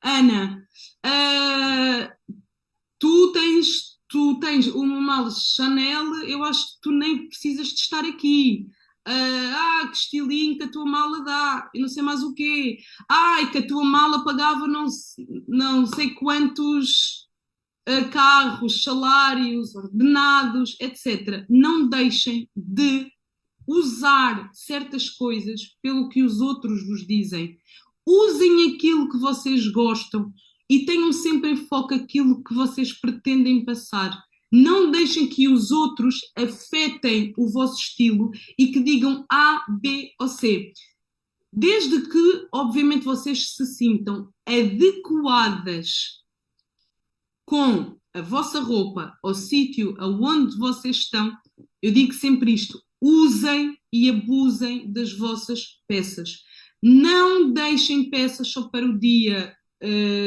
Ana, tu tens uma mala Chanel, eu acho que tu nem precisas de estar aqui. Que estilinho que a tua mala dá, e não sei mais o quê. Que a tua mala pagava não sei quantos carros, salários, ordenados, etc. Não deixem de usar certas coisas pelo que os outros vos dizem. Usem aquilo que vocês gostam e tenham sempre em foco aquilo que vocês pretendem passar. Não deixem que os outros afetem o vosso estilo e que digam A, B ou C. Desde que, obviamente, vocês se sintam adequadas com a vossa roupa, ao sítio aonde vocês estão, eu digo sempre isto: usem e abusem das vossas peças. Não deixem peças só para o dia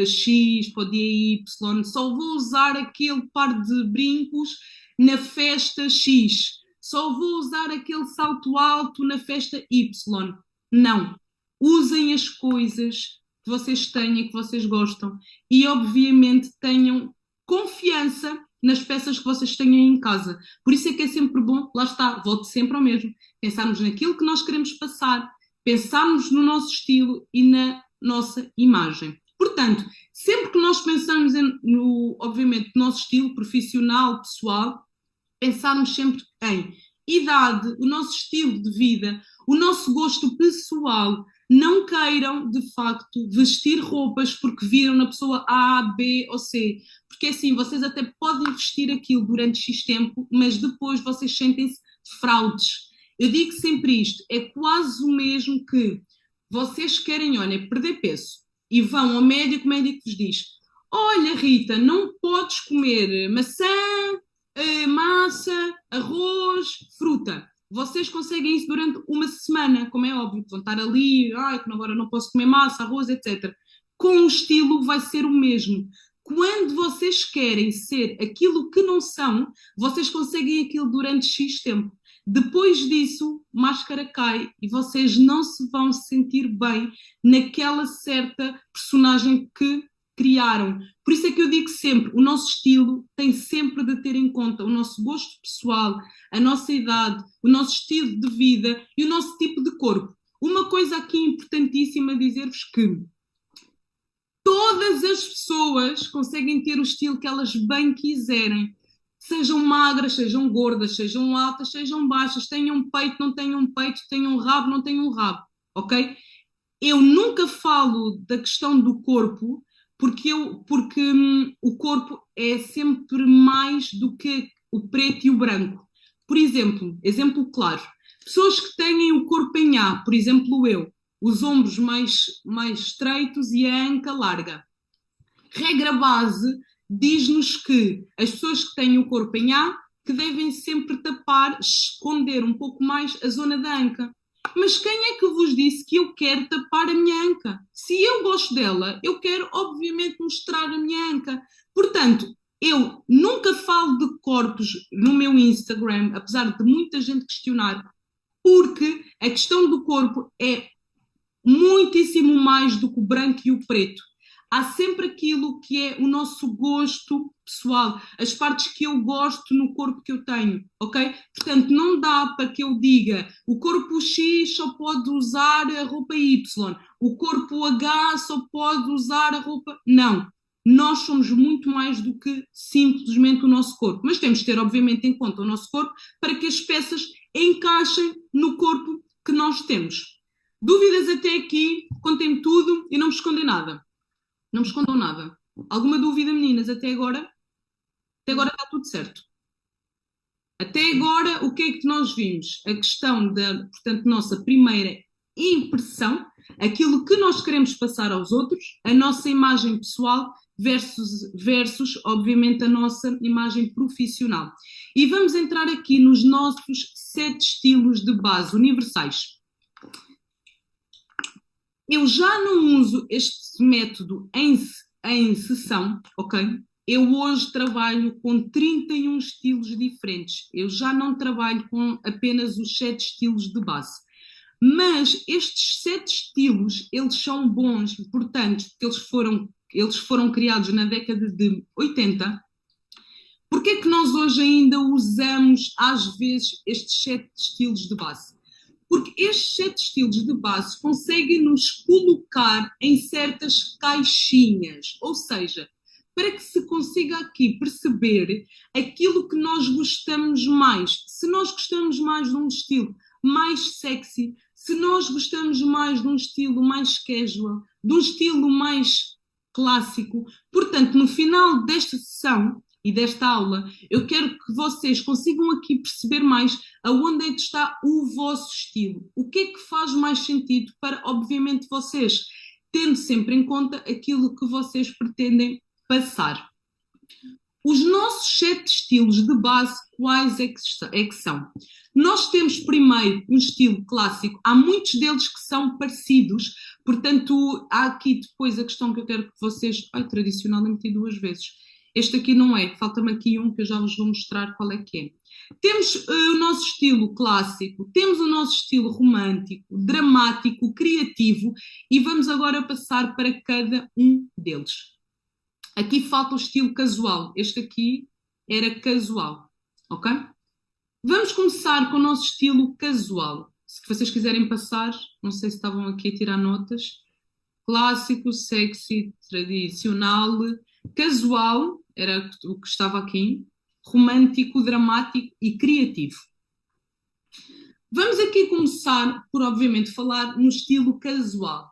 X, para o dia Y. Só vou usar aquele par de brincos na festa X. Só vou usar aquele salto alto na festa Y. Não. Usem as coisas que vocês têm e que vocês gostam. E, obviamente, tenham confiança nas peças que vocês tenham em casa. Por isso é que é sempre bom, lá está, volto sempre ao mesmo, pensarmos naquilo que nós queremos passar, pensarmos no nosso estilo e na nossa imagem. Portanto, sempre que nós pensamos obviamente, no nosso estilo profissional, pessoal, pensarmos sempre em idade, o nosso estilo de vida, o nosso gosto pessoal. Não queiram, de facto, vestir roupas porque viram na pessoa A, B ou C. Porque assim, vocês até podem vestir aquilo durante X tempo, mas depois vocês sentem-se fraudes. Eu digo sempre isto, é quase o mesmo que vocês querem, olha, perder peso e vão ao médico, o médico vos diz: olha, Rita, não podes comer maçã, massa, arroz, fruta. Vocês conseguem isso durante uma semana, como é óbvio, vão estar ali, que agora não posso comer massa, arroz, etc. Com o estilo vai ser o mesmo. Quando vocês querem ser aquilo que não são, vocês conseguem aquilo durante X tempo. Depois disso, máscara cai e vocês não se vão sentir bem naquela certa personagem que criaram. Por isso é que eu digo sempre, o nosso estilo tem sempre de ter em conta o nosso gosto pessoal, a nossa idade, o nosso estilo de vida e o nosso tipo de corpo. Uma coisa aqui importantíssima dizer-vos que Todas as pessoas conseguem ter o estilo que elas bem quiserem. Sejam magras, sejam gordas, sejam altas, sejam baixas, tenham peito, não tenham peito, tenham rabo, não tenham rabo, ok? Eu nunca falo da questão do corpo, porque o corpo é sempre mais do que o preto e o branco. Por exemplo claro, pessoas que têm o corpo em A, por exemplo eu, os ombros mais estreitos e a anca larga. Regra base diz-nos que as pessoas que têm o corpo em A que devem sempre tapar, esconder um pouco mais a zona da anca. Mas quem é que vos disse que eu quero tapar a minha anca? Se eu gosto dela, eu quero obviamente mostrar a minha anca. Portanto, eu nunca falo de corpos no meu Instagram, apesar de muita gente questionar, porque a questão do corpo é muitíssimo mais do que o branco e o preto. Há sempre aquilo que é o nosso gosto pessoal, as partes que eu gosto no corpo que eu tenho, ok? Portanto, não dá para que eu diga o corpo X só pode usar a roupa Y, o corpo H só pode usar a roupa... Não, nós somos muito mais do que simplesmente o nosso corpo, mas temos de ter, obviamente, em conta o nosso corpo para que as peças encaixem no corpo que nós temos. Dúvidas até aqui? Contem-me tudo e não me escondem nada. Não me escondam nada. Alguma dúvida, meninas, até agora? Até agora está tudo certo. Até agora, o que é que nós vimos? A questão da, portanto, nossa primeira impressão, aquilo que nós queremos passar aos outros, a nossa imagem pessoal versus, obviamente, a nossa imagem profissional. E vamos entrar aqui nos nossos 7 estilos de base universais. Eu já não uso este método em sessão, ok? Eu hoje trabalho com 31 estilos diferentes. Eu já não trabalho com apenas os 7 estilos de base. Mas estes 7 estilos, eles são bons, importantes, porque eles foram criados na década de 80. Porquê é que nós hoje ainda usamos, às vezes, estes 7 estilos de base? Porque estes 7 estilos de base conseguem nos colocar em certas caixinhas, ou seja, para que se consiga aqui perceber aquilo que nós gostamos mais. Se nós gostamos mais de um estilo mais sexy, se nós gostamos mais de um estilo mais casual, de um estilo mais clássico. Portanto, no final desta sessão e desta aula, eu quero que vocês consigam aqui perceber mais aonde é que está o vosso estilo. O que é que faz mais sentido para, obviamente, vocês, tendo sempre em conta aquilo que vocês pretendem passar. Os nossos 7 estilos de base, quais é que são? Nós temos primeiro um estilo clássico, há muitos deles que são parecidos, portanto, há aqui depois a questão que eu quero que vocês... Ai, tradicional, eu meti 2 vezes. Este aqui não é, falta-me aqui um que eu já vos vou mostrar qual é que é. Temos o nosso estilo clássico, temos o nosso estilo romântico, dramático, criativo e vamos agora passar para cada um deles. Aqui falta o estilo casual, este aqui era casual, ok? Vamos começar com o nosso estilo casual. Se vocês quiserem passar, não sei se estavam aqui a tirar notas. Clássico, sexy, tradicional, casual, era o que estava aqui, romântico, dramático e criativo. Vamos aqui começar por, obviamente, falar no estilo casual.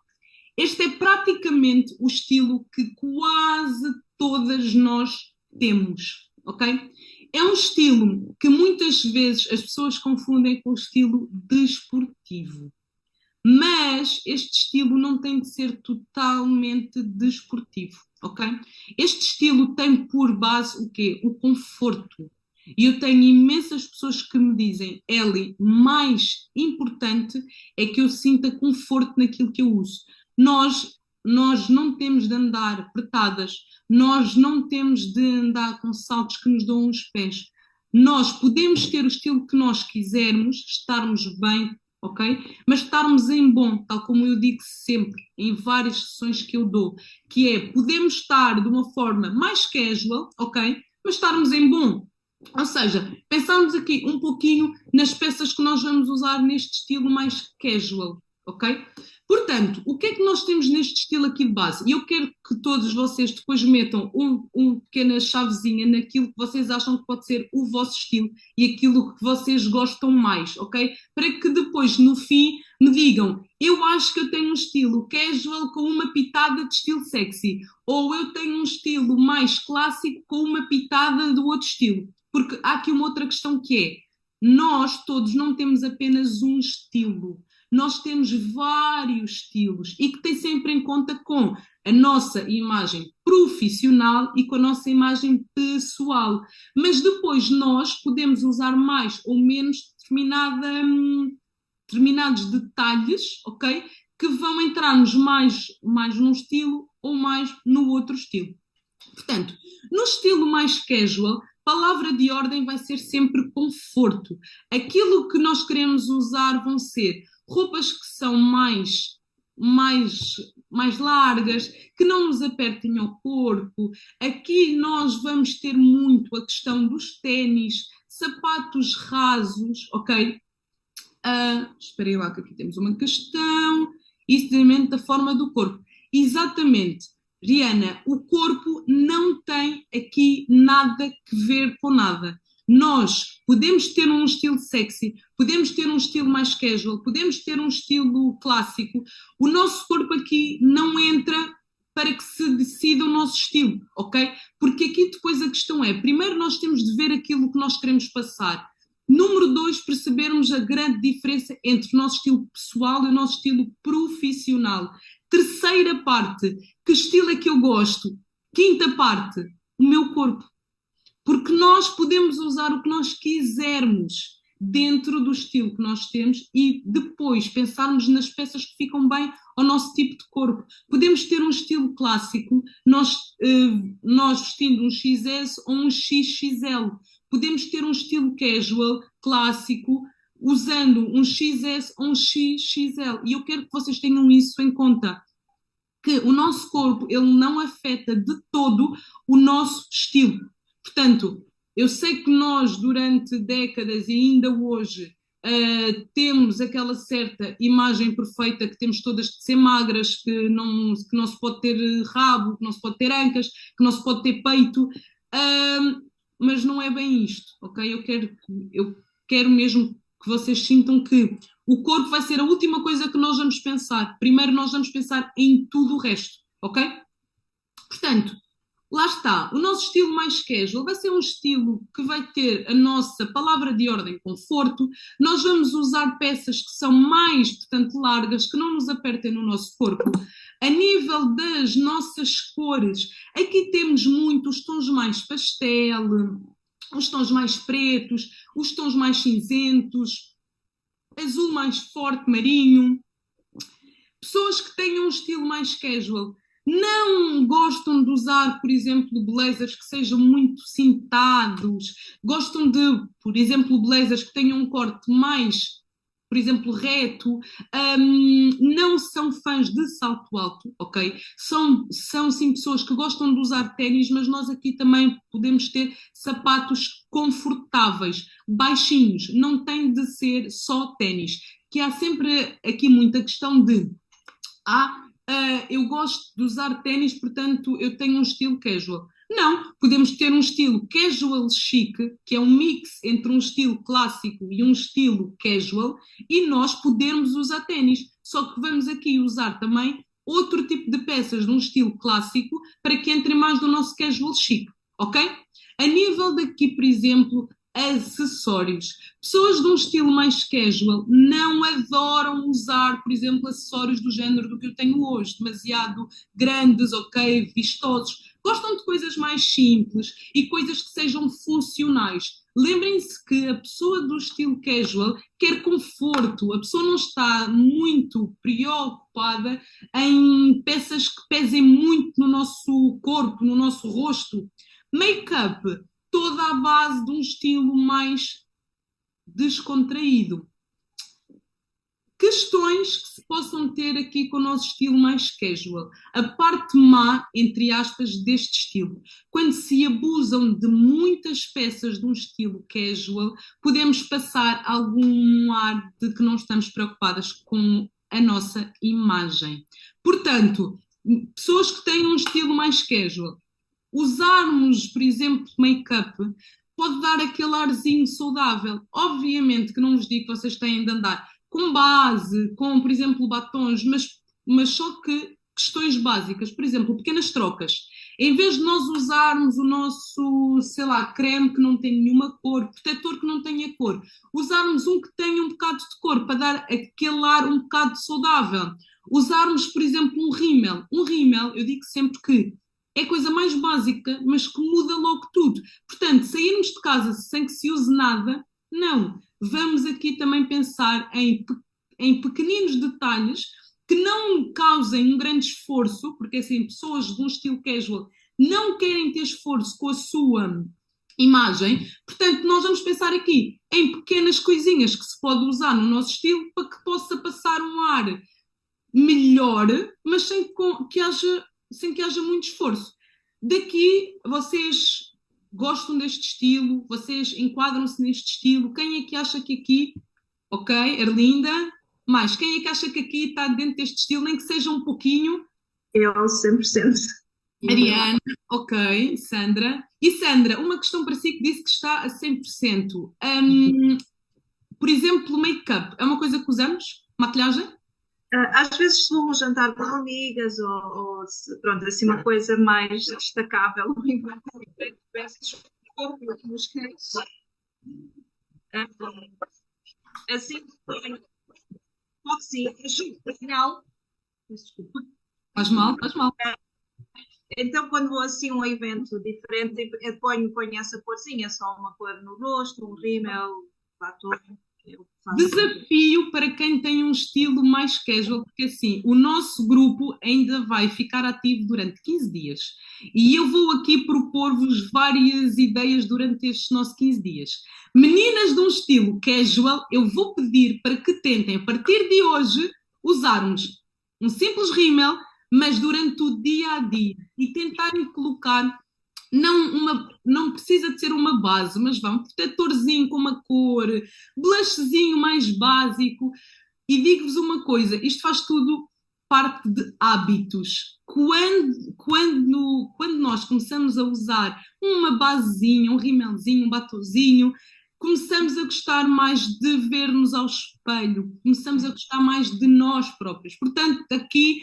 Este é praticamente o estilo que quase todas nós temos, ok? É um estilo que muitas vezes as pessoas confundem com o estilo desportivo. Mas este estilo não tem de ser totalmente desportivo, ok? Este estilo tem por base o quê? O conforto. E eu tenho imensas pessoas que me dizem, Eli, mais importante é que eu sinta conforto naquilo que eu uso. Nós não temos de andar apertadas, nós não temos de andar com saltos que nos dão os pés. Nós podemos ter o estilo que nós quisermos, estarmos bem, ok? Mas estarmos em bom, tal como eu digo sempre, em várias sessões que eu dou, que é, podemos estar de uma forma mais casual, ok? Mas estarmos em bom. Ou seja, pensarmos aqui um pouquinho nas peças que nós vamos usar neste estilo mais casual, ok? Portanto, o que é que nós temos neste estilo aqui de base? E eu quero que todos vocês depois metam uma pequena chavezinha naquilo que vocês acham que pode ser o vosso estilo e aquilo que vocês gostam mais, ok? Para que depois, no fim, me digam, eu acho que eu tenho um estilo casual com uma pitada de estilo sexy, ou eu tenho um estilo mais clássico com uma pitada do outro estilo. Porque há aqui uma outra questão que é, nós todos não temos apenas um estilo, nós temos vários estilos e que tem sempre em conta com a nossa imagem profissional e com a nossa imagem pessoal. Mas depois nós podemos usar mais ou menos determinados detalhes, ok? Que vão entrar-nos mais num estilo ou mais no outro estilo. Portanto, no estilo mais casual, palavra de ordem vai ser sempre conforto. Aquilo que nós queremos usar vão ser roupas que são mais largas, que não nos apertem ao corpo. Aqui nós vamos ter muito a questão dos ténis, sapatos rasos, ok? Esperei lá que aqui temos uma questão. Isso depende da forma do corpo. Exatamente. Rihanna, o corpo não tem aqui nada que ver com nada. Nós podemos ter um estilo sexy, podemos ter um estilo mais casual, podemos ter um estilo clássico. O nosso corpo aqui não entra para que se decida o nosso estilo, ok? Porque aqui depois a questão é, primeiro nós temos de ver aquilo que nós queremos passar. Número 2, percebermos a grande diferença entre o nosso estilo pessoal e o nosso estilo profissional. Terceira parte, que estilo é que eu gosto? Quinta parte, o meu corpo. Porque nós podemos usar o que nós quisermos dentro do estilo que nós temos e depois pensarmos nas peças que ficam bem ao nosso tipo de corpo. Podemos ter um estilo clássico, nós vestindo um XS ou um XXL. Podemos ter um estilo casual, clássico, usando um XS ou um XXL. E eu quero que vocês tenham isso em conta, que o nosso corpo ele não afeta de todo o nosso estilo. Portanto, eu sei que nós durante décadas e ainda hoje temos aquela certa imagem perfeita que temos todas de ser magras, que não se pode ter rabo, que não se pode ter ancas, que não se pode ter peito, mas não é bem isto, ok? Eu quero mesmo que vocês sintam que o corpo vai ser a última coisa que nós vamos pensar. Primeiro nós vamos pensar em tudo o resto, ok? Portanto, lá está. O nosso estilo mais casual vai ser um estilo que vai ter a nossa palavra de ordem conforto. Nós vamos usar peças que são mais, portanto, largas, que não nos apertem no nosso corpo. A nível das nossas cores, aqui temos muito os tons mais pastel, os tons mais pretos, os tons mais cinzentos, azul mais forte, marinho. Pessoas que tenham um estilo mais casual não gostam de usar, por exemplo, blazers que sejam muito cintados, gostam de, por exemplo, blazers que tenham um corte mais, por exemplo, reto, não são fãs de salto alto, ok? São sim pessoas que gostam de usar ténis, mas nós aqui também podemos ter sapatos confortáveis, baixinhos, não tem de ser só ténis, que há sempre aqui muita questão de eu gosto de usar ténis, portanto eu tenho um estilo casual. Não, podemos ter um estilo casual chique, que é um mix entre um estilo clássico e um estilo casual, e nós podemos usar ténis. Só que vamos aqui usar também outro tipo de peças de um estilo clássico para que entre mais do nosso casual chique, ok? A nível daqui, por exemplo, acessórios. Pessoas de um estilo mais casual não adoram usar, por exemplo, acessórios do género do que eu tenho hoje, demasiado grandes, ok, vistosos. Gostam de coisas mais simples e coisas que sejam funcionais. Lembrem-se que a pessoa do estilo casual quer conforto, a pessoa não está muito preocupada em peças que pesem muito no nosso corpo, no nosso rosto. Make-up, toda a base de um estilo mais descontraído. Questões que se possam ter aqui com o nosso estilo mais casual. A parte má, entre aspas, deste estilo. Quando se abusam de muitas peças de um estilo casual, podemos passar algum ar de que não estamos preocupadas com a nossa imagem. Portanto, pessoas que têm um estilo mais casual, usarmos, por exemplo, make-up, pode dar aquele arzinho saudável. Obviamente que não vos digo que vocês têm de andar com base, com, por exemplo, batons, mas só que questões básicas, por exemplo, pequenas trocas. Em vez de nós usarmos o nosso, sei lá, creme que não tem nenhuma cor, protetor que não tenha cor, usarmos um que tenha um bocado de cor para dar aquele ar um bocado saudável. Usarmos, por exemplo, um rímel. Um rímel, eu digo sempre que é a coisa mais básica, mas que muda logo tudo. Portanto, sairmos de casa sem que se use nada, não. Vamos aqui também pensar em pequeninos detalhes que não causem um grande esforço, porque assim, pessoas de um estilo casual não querem ter esforço com a sua imagem. Portanto, nós vamos pensar aqui em pequenas coisinhas que se pode usar no nosso estilo para que possa passar um ar melhor, mas sem que haja muito esforço. Daqui, vocês gostam deste estilo? Vocês enquadram-se neste estilo? Quem é que acha que aqui, ok, Erlinda, mais, quem é que acha que aqui está dentro deste estilo, nem que seja um pouquinho? Eu, 100%. Ariana, ok, Sandra. E Sandra, uma questão para si que disse que está a 100%. Por exemplo, make-up, é uma coisa que usamos? Maquilhagem? Às vezes se vou a um jantar com amigas pronto, assim uma coisa mais destacável. Peço desculpa, mas assim, pode sim, afinal, desculpa. Faz mal, faz mal. Então, quando vou assim a um evento diferente, eu ponho essa corzinha, só uma cor no rosto, um rímel, batom. Desafio para quem tem um estilo mais casual, porque assim, o nosso grupo ainda vai ficar ativo durante 15 dias. E eu vou aqui propor-vos várias ideias durante estes nossos 15 dias. Meninas de um estilo casual, eu vou pedir para que tentem, a partir de hoje, usarmos um simples rímel, mas durante o dia a dia, e tentarem colocar não precisa de ser uma base, mas vá, um protetorzinho com uma cor, blushzinho mais básico. E digo-vos uma coisa, isto faz tudo parte de hábitos. Quando nós começamos a usar uma basezinha, um rimelzinho, um batonzinho, começamos a gostar mais de ver-nos ao espelho, começamos a gostar mais de nós próprios. Portanto, aqui,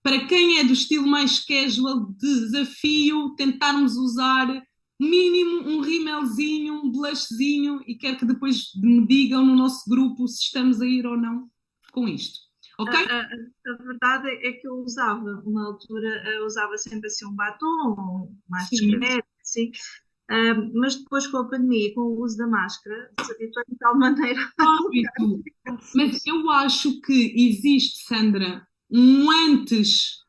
para quem é do estilo mais casual, desafio tentarmos usar mínimo um rimelzinho, um blushzinho, e quero que depois me digam no nosso grupo se estamos a ir ou não com isto. Ok? A verdade é que eu usava, uma altura, eu usava sempre assim um batom mais discreto, assim. Mas depois com a pandemia e com o uso da máscara, desabituei de tal maneira. Mas eu acho que existe, Sandra, um antes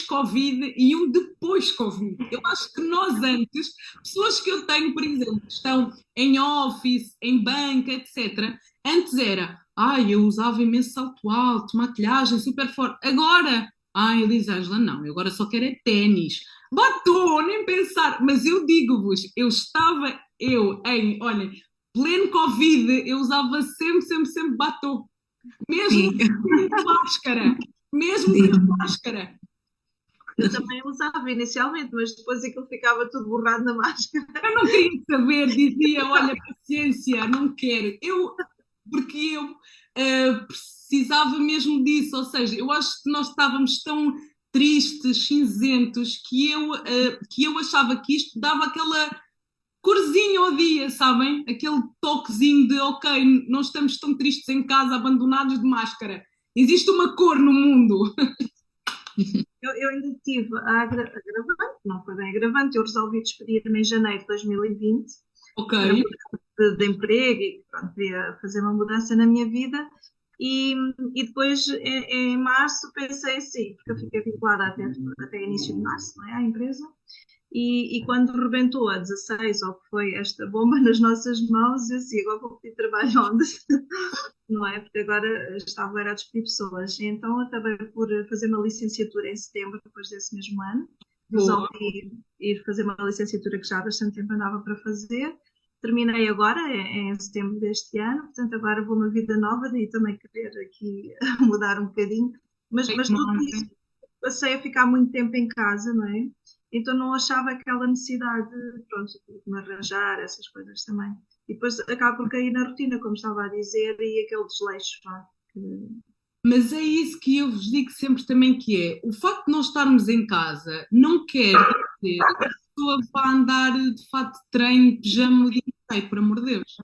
Covid e um depois Covid. Eu acho que nós antes, pessoas que eu tenho, por exemplo, que estão em office, em banca, etc., antes era, eu usava imenso salto alto, maquilhagem super forte. Agora, Elisângela, não, eu agora só quero é ténis. Batom, nem pensar. Mas eu digo-vos, olhem, pleno Covid, eu usava sempre batom. Mesmo sem máscara. Mesmo sem máscara. Eu também usava inicialmente, mas depois aquilo ficava tudo borrado na máscara. Eu não queria saber, dizia, olha, paciência, não quero. Porque eu precisava mesmo disso, ou seja, eu acho que nós estávamos tão tristes, cinzentos, que eu achava que isto dava aquela corzinha ao dia, sabem? Aquele toquezinho de, ok, não estamos tão tristes em casa, abandonados de máscara. Existe uma cor no mundo. Eu ainda tive a agravante, não foi bem agravante, eu resolvi despedir-me em janeiro de 2020. Ok. De emprego e pronto, queria fazer uma mudança na minha vida. E depois, em março, pensei assim, porque eu fiquei vinculada até início de março, não é, à empresa. E quando rebentou a 16, ou que foi esta bomba nas nossas mãos, eu assim, agora vou pedir trabalho onde? Não é? Porque agora era a despedir pessoas. E então acabei por fazer uma licenciatura em setembro, depois desse mesmo ano. Resolvi ir fazer uma licenciatura que já há bastante tempo andava para fazer. terminei agora, em setembro deste ano, portanto agora vou uma vida nova, daí também querer aqui mudar um bocadinho, mas tudo isso passei a ficar muito tempo em casa, não é? Então não achava aquela necessidade, pronto, de me arranjar, essas coisas também. E depois acabo por cair na rotina, como estava a dizer, e aquele desleixo, pá, Mas é isso que eu vos digo sempre também, que é o facto de nós estarmos em casa não quer dizer que a pessoa vá andar de fato de treino, pijama o dia inteiro, por amor de Deus.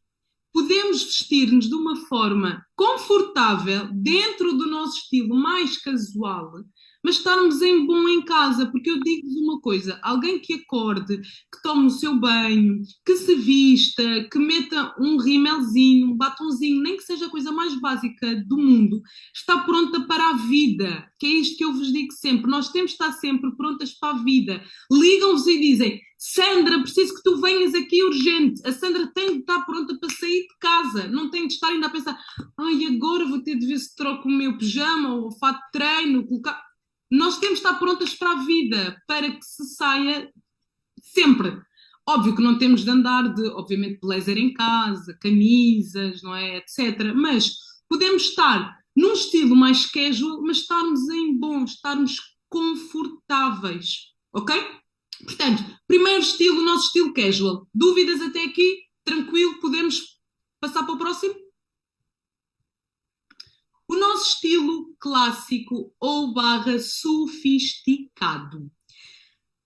Podemos vestir-nos de uma forma confortável, dentro do nosso estilo mais casual, mas estarmos em bom em casa, porque eu digo-vos uma coisa: alguém que acorde, que tome o seu banho, que se vista, que meta um rimelzinho, um batonzinho, nem que seja a coisa mais básica do mundo, está pronta para a vida, que é isto que eu vos digo sempre: nós temos de estar sempre prontas para a vida. Ligam-vos e dizem: Sandra, preciso que tu venhas aqui urgente. A Sandra tem de estar pronta para sair de casa, não tem de estar ainda a pensar: ai, agora vou ter de ver se troco o meu pijama ou o fato de treino, colocar. Nós temos de estar prontas para a vida, para que se saia sempre. Óbvio que não temos de andar de, obviamente, blazer em casa, camisas, não é, etc. Mas podemos estar num estilo mais casual, mas estarmos em bom, estarmos confortáveis, ok? Portanto, primeiro estilo, o nosso estilo casual. Dúvidas até aqui? Tranquilo, podemos passar para o próximo? O nosso estilo clássico ou barra sofisticado.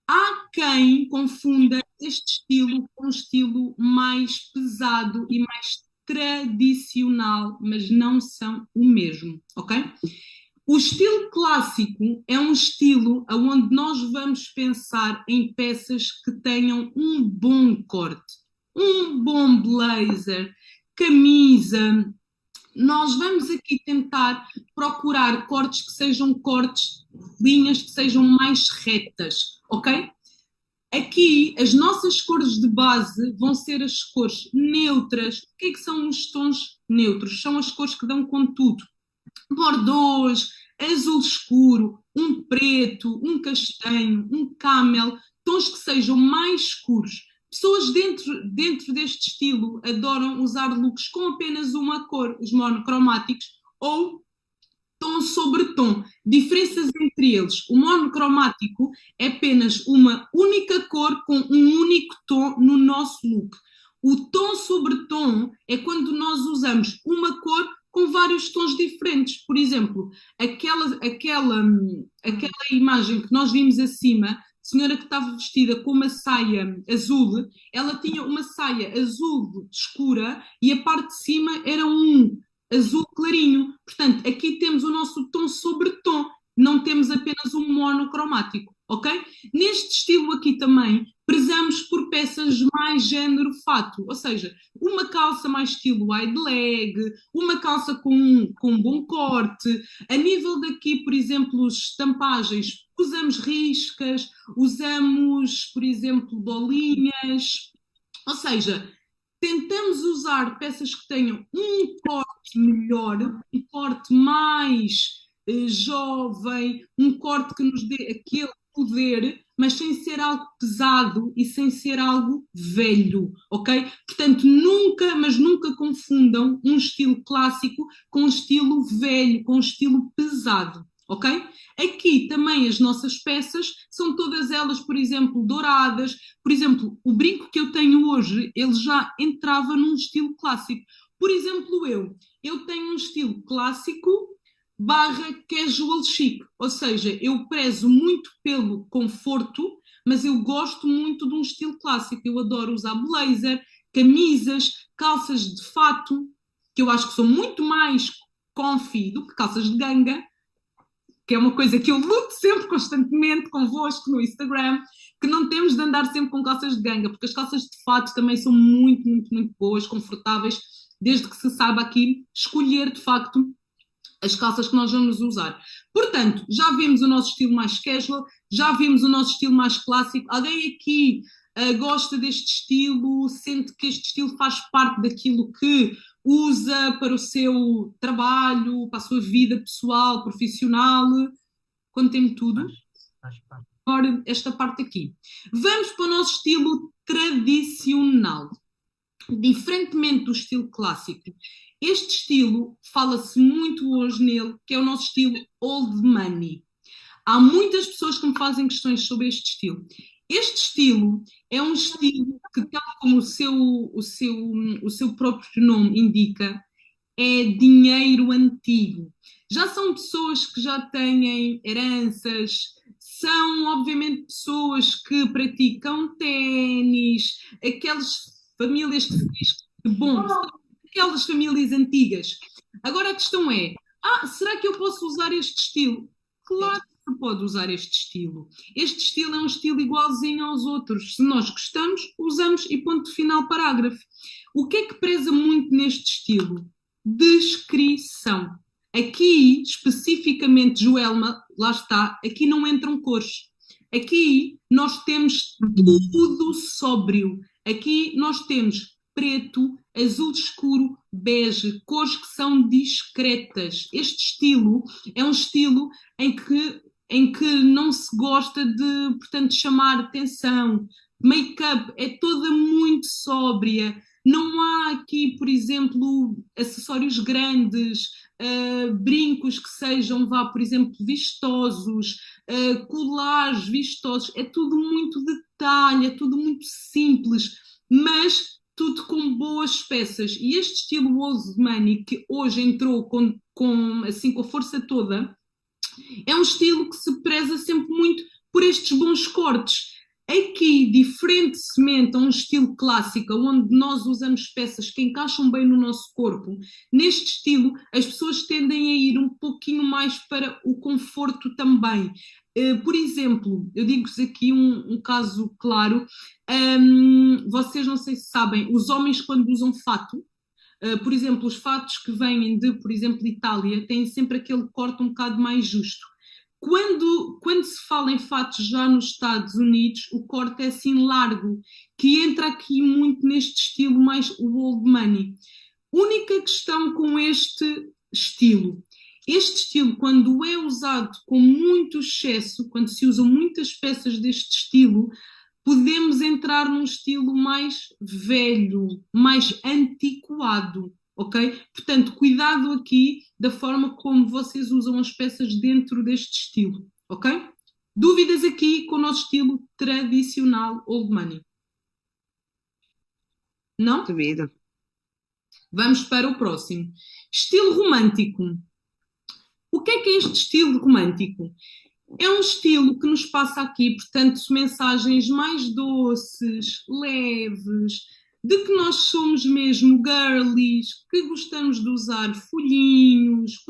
Há quem confunda este estilo com um estilo mais pesado e mais tradicional, mas não são o mesmo, ok? O estilo clássico é um estilo onde nós vamos pensar em peças que tenham um bom corte, um bom blazer, camisa. Nós vamos aqui tentar procurar cortes que sejam cortes, linhas que sejam mais retas, ok? Aqui, as nossas cores de base vão ser as cores neutras. O que é que são os tons neutros? São as cores que dão com tudo. Bordôs, azul escuro, um preto, um castanho, um camel, tons que sejam mais escuros. Pessoas dentro deste estilo adoram usar looks com apenas uma cor, os monocromáticos, ou tom sobre tom. Diferenças entre eles: o monocromático é apenas uma única cor com um único tom no nosso look. O tom sobre tom é quando nós usamos uma cor com vários tons diferentes. Por exemplo, aquela imagem que nós vimos acima, senhora que estava vestida com uma saia azul, ela tinha uma saia azul escura e a parte de cima era um azul clarinho. Portanto, aqui temos o nosso tom sobre tom, não temos apenas um monocromático, ok? Neste estilo aqui também, prezamos por peças mais género fato, ou seja, uma calça mais estilo wide leg, uma calça com um bom corte. A nível daqui, por exemplo, estampagens, usamos riscas, usamos, por exemplo, bolinhas, ou seja, tentamos usar peças que tenham um corte melhor, um corte mais jovem, um corte que nos dê aquele poder, mas sem ser algo pesado e sem ser algo velho, ok? Portanto, nunca, mas nunca confundam um estilo clássico com um estilo velho, com um estilo pesado, ok? Aqui também as nossas peças são todas elas, por exemplo, douradas. Por exemplo, o brinco que eu tenho hoje, ele já entrava num estilo clássico. Por exemplo, eu tenho um estilo clássico barra casual chic, ou seja, eu prezo muito pelo conforto, mas eu gosto muito de um estilo clássico. Eu adoro usar blazer, camisas, calças de fato, que eu acho que são muito mais comfy do que calças de ganga, que é uma coisa que eu luto sempre constantemente convosco no Instagram, que não temos de andar sempre com calças de ganga, porque as calças de fato também são muito, muito, muito boas, confortáveis, desde que se saiba aqui escolher de facto as calças que nós vamos usar. Portanto, já vimos o nosso estilo mais casual, já vimos o nosso estilo mais clássico. Alguém aqui gosta deste estilo, sente que este estilo faz parte daquilo que usa para o seu trabalho, para a sua vida pessoal, profissional? Contem-me tudo. Faz parte. Agora, esta parte aqui. Vamos para o nosso estilo tradicional. diferentemente do estilo clássico, este estilo, fala-se muito hoje nele, que é o nosso estilo old money. Há muitas pessoas que me fazem questões sobre este estilo. Este estilo é um estilo que, tal como o seu próprio nome indica, é dinheiro antigo. Já são pessoas que já têm heranças, são obviamente pessoas que praticam ténis, aquelas famílias que se diz que bom, aquelas famílias antigas. Agora a questão é, será que eu posso usar este estilo? Claro que pode usar este estilo. Este estilo é um estilo igualzinho aos outros. Se nós gostamos, usamos e ponto final parágrafo. O que é que preza muito neste estilo? Descrição. Aqui, especificamente, Joelma, lá está, aqui não entram cores. Aqui nós temos tudo sóbrio. Aqui nós temos preto, azul escuro, bege, cores que são discretas. Este estilo é um estilo em que não se gosta de, portanto, chamar atenção. Make-up é toda muito sóbria. Não há aqui, por exemplo, acessórios grandes, brincos que sejam, por exemplo, vistosos, colares vistosos. É tudo muito detalhe, é tudo muito simples, mas tudo com boas peças. E este estilo old money, que hoje entrou com a força toda, é um estilo que se preza sempre muito por estes bons cortes. Aqui, diferentemente a um estilo clássico, onde nós usamos peças que encaixam bem no nosso corpo, neste estilo as pessoas tendem a ir um pouquinho mais para o conforto também. Por exemplo, eu digo-vos aqui um caso claro, vocês não sei se sabem, os homens quando usam fato, por exemplo, os fatos que vêm de, por exemplo, Itália, têm sempre aquele corte um bocado mais justo. Quando se fala em fatos já nos Estados Unidos, o corte é assim largo, que entra aqui muito neste estilo mais old money. Única questão com este estilo, quando é usado com muito excesso, quando se usam muitas peças deste estilo, podemos entrar num estilo mais velho, mais antiquado. Ok? Portanto, cuidado aqui da forma como vocês usam as peças dentro deste estilo, ok? Dúvidas aqui com o nosso estilo tradicional old money? Não? Dúvida. Vamos para o próximo. Estilo romântico. O que é este estilo romântico? É um estilo que nos passa aqui, portanto, mensagens mais doces, leves, de que nós somos mesmo girlies, que gostamos de usar folhinhos,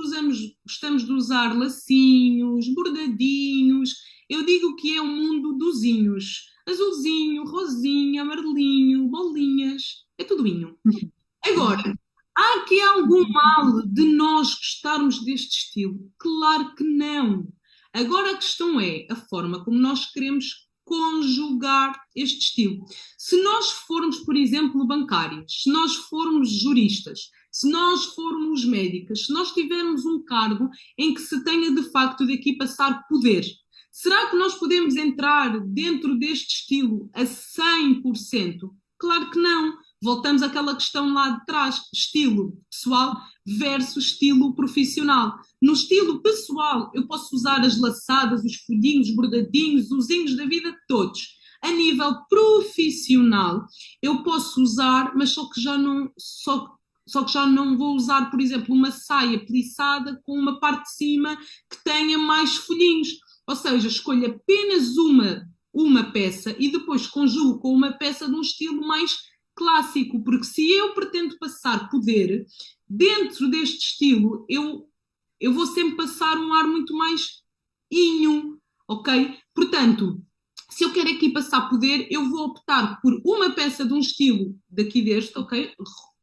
gostamos de usar lacinhos, bordadinhos. Eu digo que é o mundo dosinhos. Azulzinho, rosinha, amarelinho, bolinhas, é tudinho. Agora, há aqui algum mal de nós gostarmos deste estilo? Claro que não. Agora a questão é a forma como nós queremos conjugar este estilo. Se nós formos, por exemplo, bancários, se nós formos juristas, se nós formos médicas, se nós tivermos um cargo em que se tenha de facto de aqui passar poder, será que nós podemos entrar dentro deste estilo a 100%? Claro que não. Voltamos àquela questão lá de trás, estilo pessoal versus estilo profissional. No estilo pessoal, eu posso usar as laçadas, os folhinhos, os bordadinhos, os zinhos da vida de todos. A nível profissional, eu posso usar, mas só que já não vou usar, por exemplo, uma saia plissada com uma parte de cima que tenha mais folhinhos. Ou seja, escolho apenas uma peça e depois conjugo com uma peça de um estilo mais clássico, porque se eu pretendo passar poder dentro deste estilo, eu vou sempre passar um ar muito mais inho, ok? Portanto, se eu quero aqui passar poder, eu vou optar por uma peça de um estilo daqui deste, ok?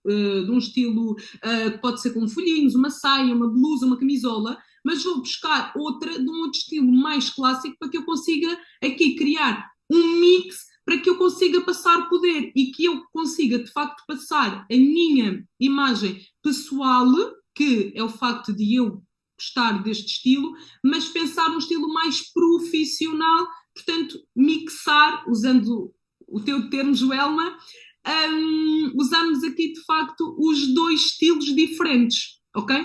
De um estilo que pode ser com folhinhos, uma saia, uma blusa, uma camisola, mas vou buscar outra de um outro estilo mais clássico para que eu consiga aqui criar um mix para que eu consiga passar poder e que eu consiga, de facto, passar a minha imagem pessoal, que é o facto de eu gostar deste estilo, mas pensar num estilo mais profissional, portanto, mixar, usando o teu termo, Joelma, usarmos aqui de facto os dois estilos diferentes, ok?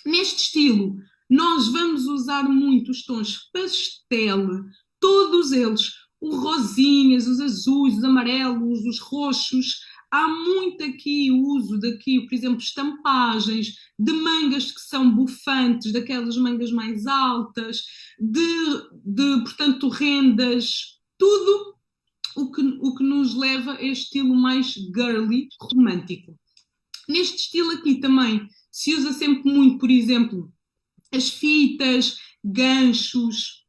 Neste estilo, nós vamos usar muito os tons pastel, todos eles, os rosinhas, os azuis, os amarelos, os roxos. Há muito aqui o uso daqui, por exemplo, estampagens de mangas que são bufantes, daquelas mangas mais altas, portanto, rendas, tudo o que nos leva a este estilo mais girly, romântico. Neste estilo aqui também se usa sempre muito, por exemplo, as fitas, ganchos,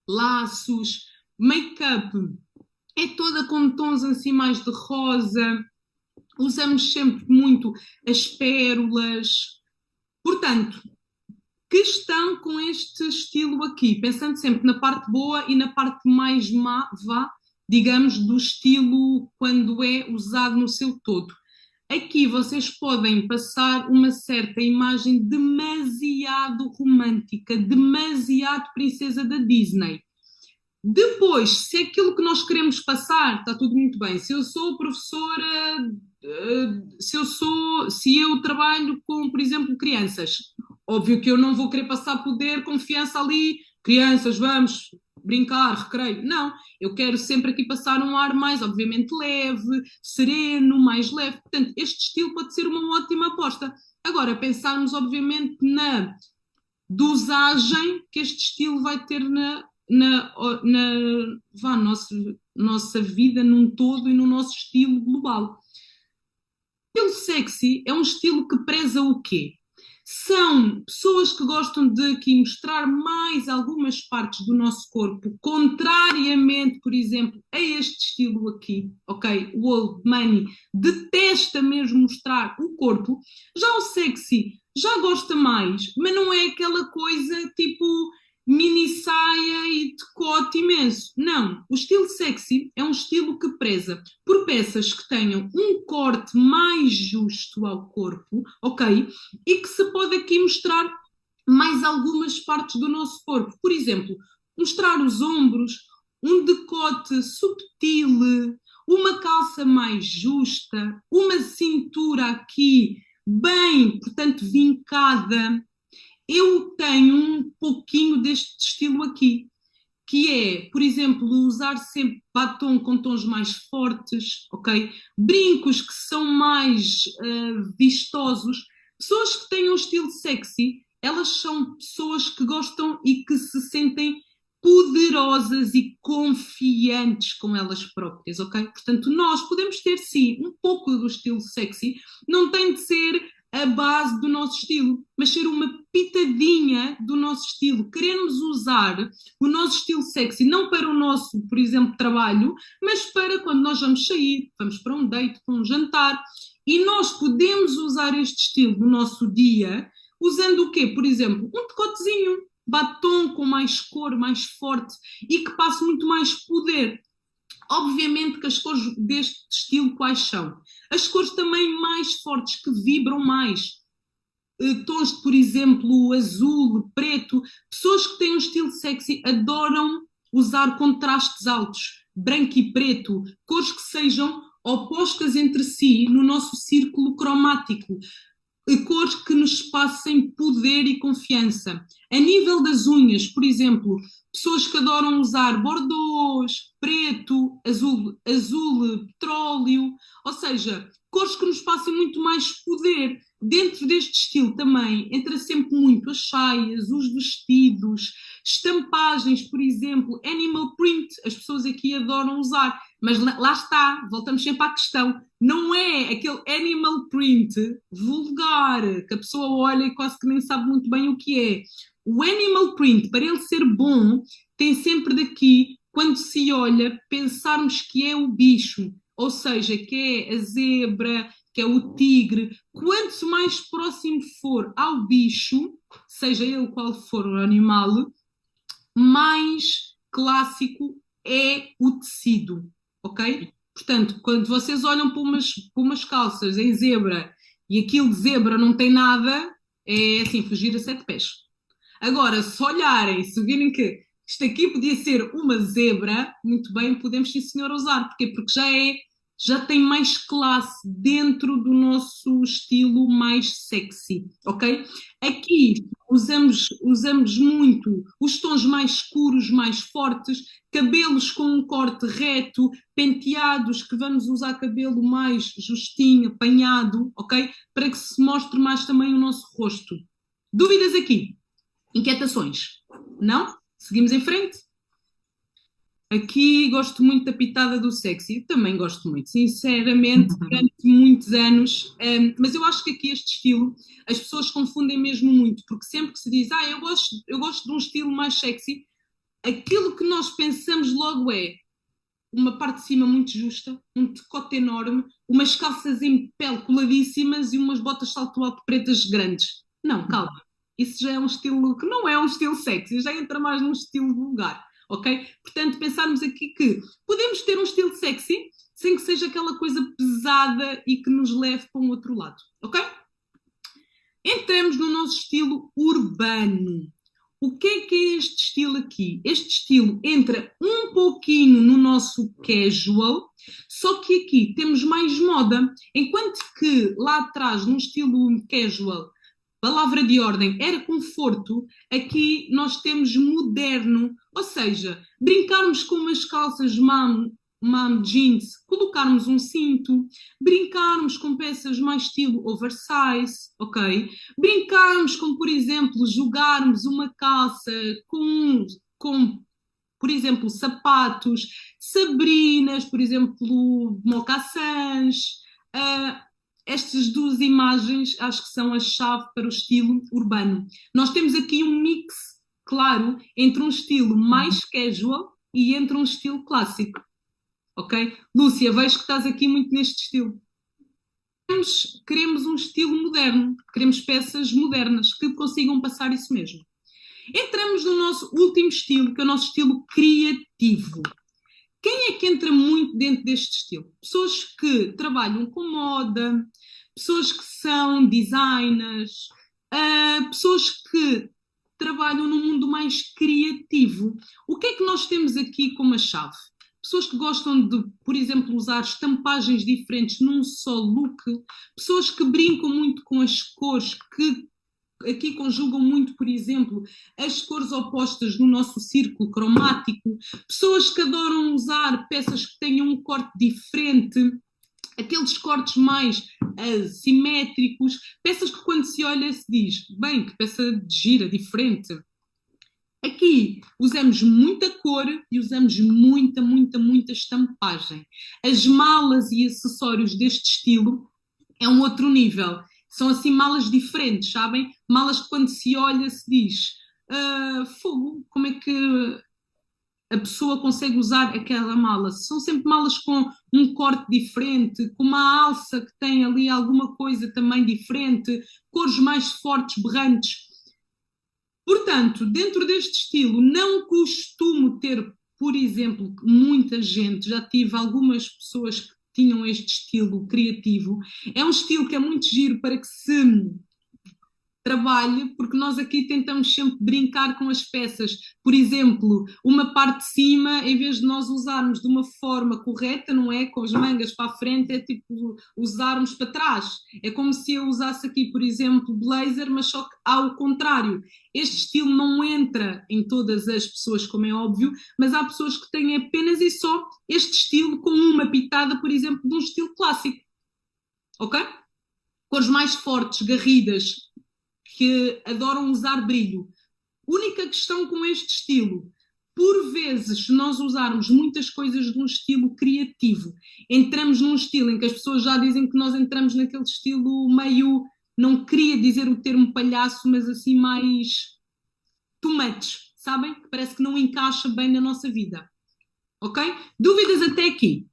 laços, make-up, é toda com tons assim mais de rosa. Usamos sempre muito as pérolas. Portanto, que estão com este estilo aqui, pensando sempre na parte boa e na parte mais má, digamos, do estilo quando é usado no seu todo. Aqui vocês podem passar uma certa imagem demasiado romântica, demasiado princesa da Disney. Depois, se é aquilo que nós queremos passar, está tudo muito bem. Se eu sou professora, se eu trabalho com, por exemplo, crianças, óbvio que eu não vou querer passar poder, confiança ali, crianças, vamos brincar, recreio. Não, eu quero sempre aqui passar um ar mais, obviamente, leve, sereno, mais leve. Portanto, este estilo pode ser uma ótima aposta. Agora, pensarmos, obviamente, na dosagem que este estilo vai ter na nossa vida num todo e no nosso estilo global. O estilo sexy é um estilo que preza o quê? São pessoas que gostam de aqui mostrar mais algumas partes do nosso corpo, contrariamente, por exemplo, a este estilo aqui, ok? O old money detesta mesmo mostrar o corpo. Já o sexy já gosta mais, mas não é aquela coisa tipo mini saia e decote imenso. Não, o estilo sexy é um estilo que preza por peças que tenham um corte mais justo ao corpo, ok? E que se pode aqui mostrar mais algumas partes do nosso corpo. Por exemplo, mostrar os ombros, um decote subtil, uma calça mais justa, uma cintura aqui bem, portanto, vincada. Eu tenho um pouquinho deste estilo aqui, que é, por exemplo, usar sempre batom com tons mais fortes, ok? Brincos que são mais vistosos. Pessoas que têm um estilo sexy, elas são pessoas que gostam e que se sentem poderosas e confiantes com elas próprias, ok? Portanto, nós podemos ter, sim, um pouco do estilo sexy, não tem de ser a base do nosso estilo, mas ser uma pitadinha do nosso estilo. Queremos usar o nosso estilo sexy, não para o nosso, por exemplo, trabalho, mas para quando nós vamos sair, vamos para um date, para um jantar, e nós podemos usar este estilo no nosso dia, usando o quê? Por exemplo, um decotezinho, batom com mais cor, mais forte, e que passe muito mais poder. Obviamente que as cores deste estilo quais são? As cores também mais fortes, que vibram mais. Tons de, por exemplo, azul, preto. Pessoas que têm um estilo sexy adoram usar contrastes altos, branco e preto, cores que sejam opostas entre si no nosso círculo cromático. Cores que nos passem poder e confiança. A nível das unhas, por exemplo, pessoas que adoram usar bordôs, preto, azul, petróleo, ou seja, cores que nos passem muito mais poder. Dentro deste estilo também entra sempre muito as saias, os vestidos, estampagens, por exemplo, animal print, as pessoas aqui adoram usar, mas lá está, voltamos sempre à questão, não é aquele animal print vulgar, que a pessoa olha e quase que nem sabe muito bem o que é. O animal print, para ele ser bom, tem sempre daqui, quando se olha, pensarmos que é o bicho, ou seja, que é a zebra, que é o tigre. Quanto mais próximo for ao bicho, seja ele qual for o animal, mais clássico é o tecido, ok? Portanto, quando vocês olham para umas calças em zebra e aquilo de zebra não tem nada, é assim, fugir a 7 pés. Agora, se olharem, se virem que isto aqui podia ser uma zebra, muito bem, podemos sim senhor usar. Porquê? Porque já tem mais classe dentro do nosso estilo mais sexy, ok? Aqui usamos muito os tons mais escuros, mais fortes, cabelos com um corte reto, penteados, que vamos usar cabelo mais justinho, apanhado, ok? Para que se mostre mais também o nosso rosto. Dúvidas aqui? Inquietações? Não? Seguimos em frente? Aqui gosto muito da pitada do sexy, também gosto muito, sinceramente, durante muitos anos, mas eu acho que aqui este estilo, as pessoas confundem mesmo muito, porque sempre que se diz, eu gosto de um estilo mais sexy, aquilo que nós pensamos logo é uma parte de cima muito justa, um decote enorme, umas calças em pele coladíssimas e umas botas de salto alto pretas grandes. Não, calma, isso já é um estilo que não é um estilo sexy, já entra mais num estilo vulgar. Ok? Portanto, pensarmos aqui que podemos ter um estilo sexy sem que seja aquela coisa pesada e que nos leve para um outro lado. Ok? Entramos no nosso estilo urbano. O que é este estilo aqui? Este estilo entra um pouquinho no nosso casual, só que aqui temos mais moda. Enquanto que lá atrás, num estilo casual, palavra de ordem, era conforto, aqui nós temos moderno, ou seja, brincarmos com umas calças mom jeans, colocarmos um cinto, brincarmos com peças mais estilo oversize, ok? Brincarmos com, por exemplo, jogarmos uma calça com por exemplo, sapatos, sabrinas, por exemplo, mocassins, estas duas imagens acho que são a chave para o estilo urbano. Nós temos aqui um mix, claro, entre um estilo mais casual e entre um estilo clássico. Ok? Lúcia, vejo que estás aqui muito neste estilo. Queremos um estilo moderno, queremos peças modernas que consigam passar isso mesmo. Entramos no nosso último estilo, que é o nosso estilo criativo. Quem é que entra muito dentro deste estilo? Pessoas que trabalham com moda, pessoas que são designers, pessoas que trabalham num mundo mais criativo. O que é que nós temos aqui como a chave? Pessoas que gostam de, por exemplo, usar estampagens diferentes num só look, pessoas que brincam muito com as cores, que aqui conjugam muito, por exemplo, as cores opostas no nosso círculo cromático, pessoas que adoram usar peças que tenham um corte diferente, aqueles cortes mais simétricos, peças que quando se olha se diz, bem, que peça de gira, diferente. Aqui usamos muita cor e usamos muita estampagem. As malas e acessórios deste estilo é um outro nível. São assim malas diferentes, sabem? Malas que quando se olha se diz fogo, como é que a pessoa consegue usar aquela mala? São sempre malas com um corte diferente, com uma alça que tem ali alguma coisa também diferente, cores mais fortes, berrantes. Portanto, dentro deste estilo, não costumo ter, por exemplo, muita gente, já tive algumas pessoas que tinham este estilo criativo. É um estilo que é muito giro para que se trabalhe, porque nós aqui tentamos sempre brincar com as peças. Por exemplo, uma parte de cima, em vez de nós usarmos de uma forma correta, não é? Com as mangas para a frente, é tipo usarmos para trás. É como se eu usasse aqui, por exemplo, blazer, mas só que ao contrário. Este estilo não entra em todas as pessoas, como é óbvio, mas há pessoas que têm apenas e só este estilo com uma pitada, por exemplo, de um estilo clássico. Ok? Cores mais fortes, garridas, que adoram usar brilho. Única questão com este estilo, por vezes, se nós usarmos muitas coisas de um estilo criativo, entramos num estilo em que as pessoas já dizem que nós entramos naquele estilo meio, não queria dizer o termo palhaço, mas assim mais tomates, sabem? Que parece que não encaixa bem na nossa vida. Ok? Dúvidas até aqui?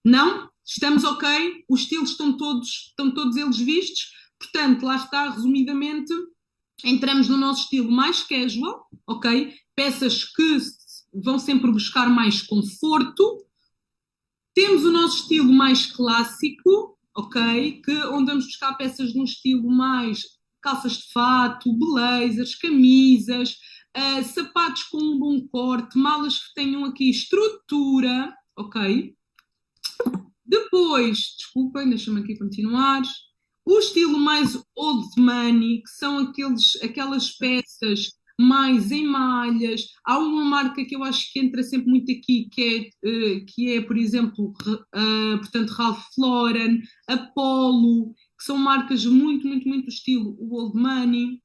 Não? Estamos ok? Os estilos estão todos eles vistos? Portanto, lá está, resumidamente, entramos no nosso estilo mais casual, ok? Peças que vão sempre buscar mais conforto. Temos o nosso estilo mais clássico, ok? Onde vamos buscar peças de um estilo mais calças de fato, blazers, camisas, sapatos com um bom corte, malas que tenham aqui estrutura, ok? Depois, desculpem, deixa-me aqui continuar. O estilo mais old money, que são aquelas peças mais em malhas. Há uma marca que eu acho que entra sempre muito aqui, que é por exemplo, portanto, Ralph Lauren, Apollo, que são marcas muito, muito, muito estilo o old money.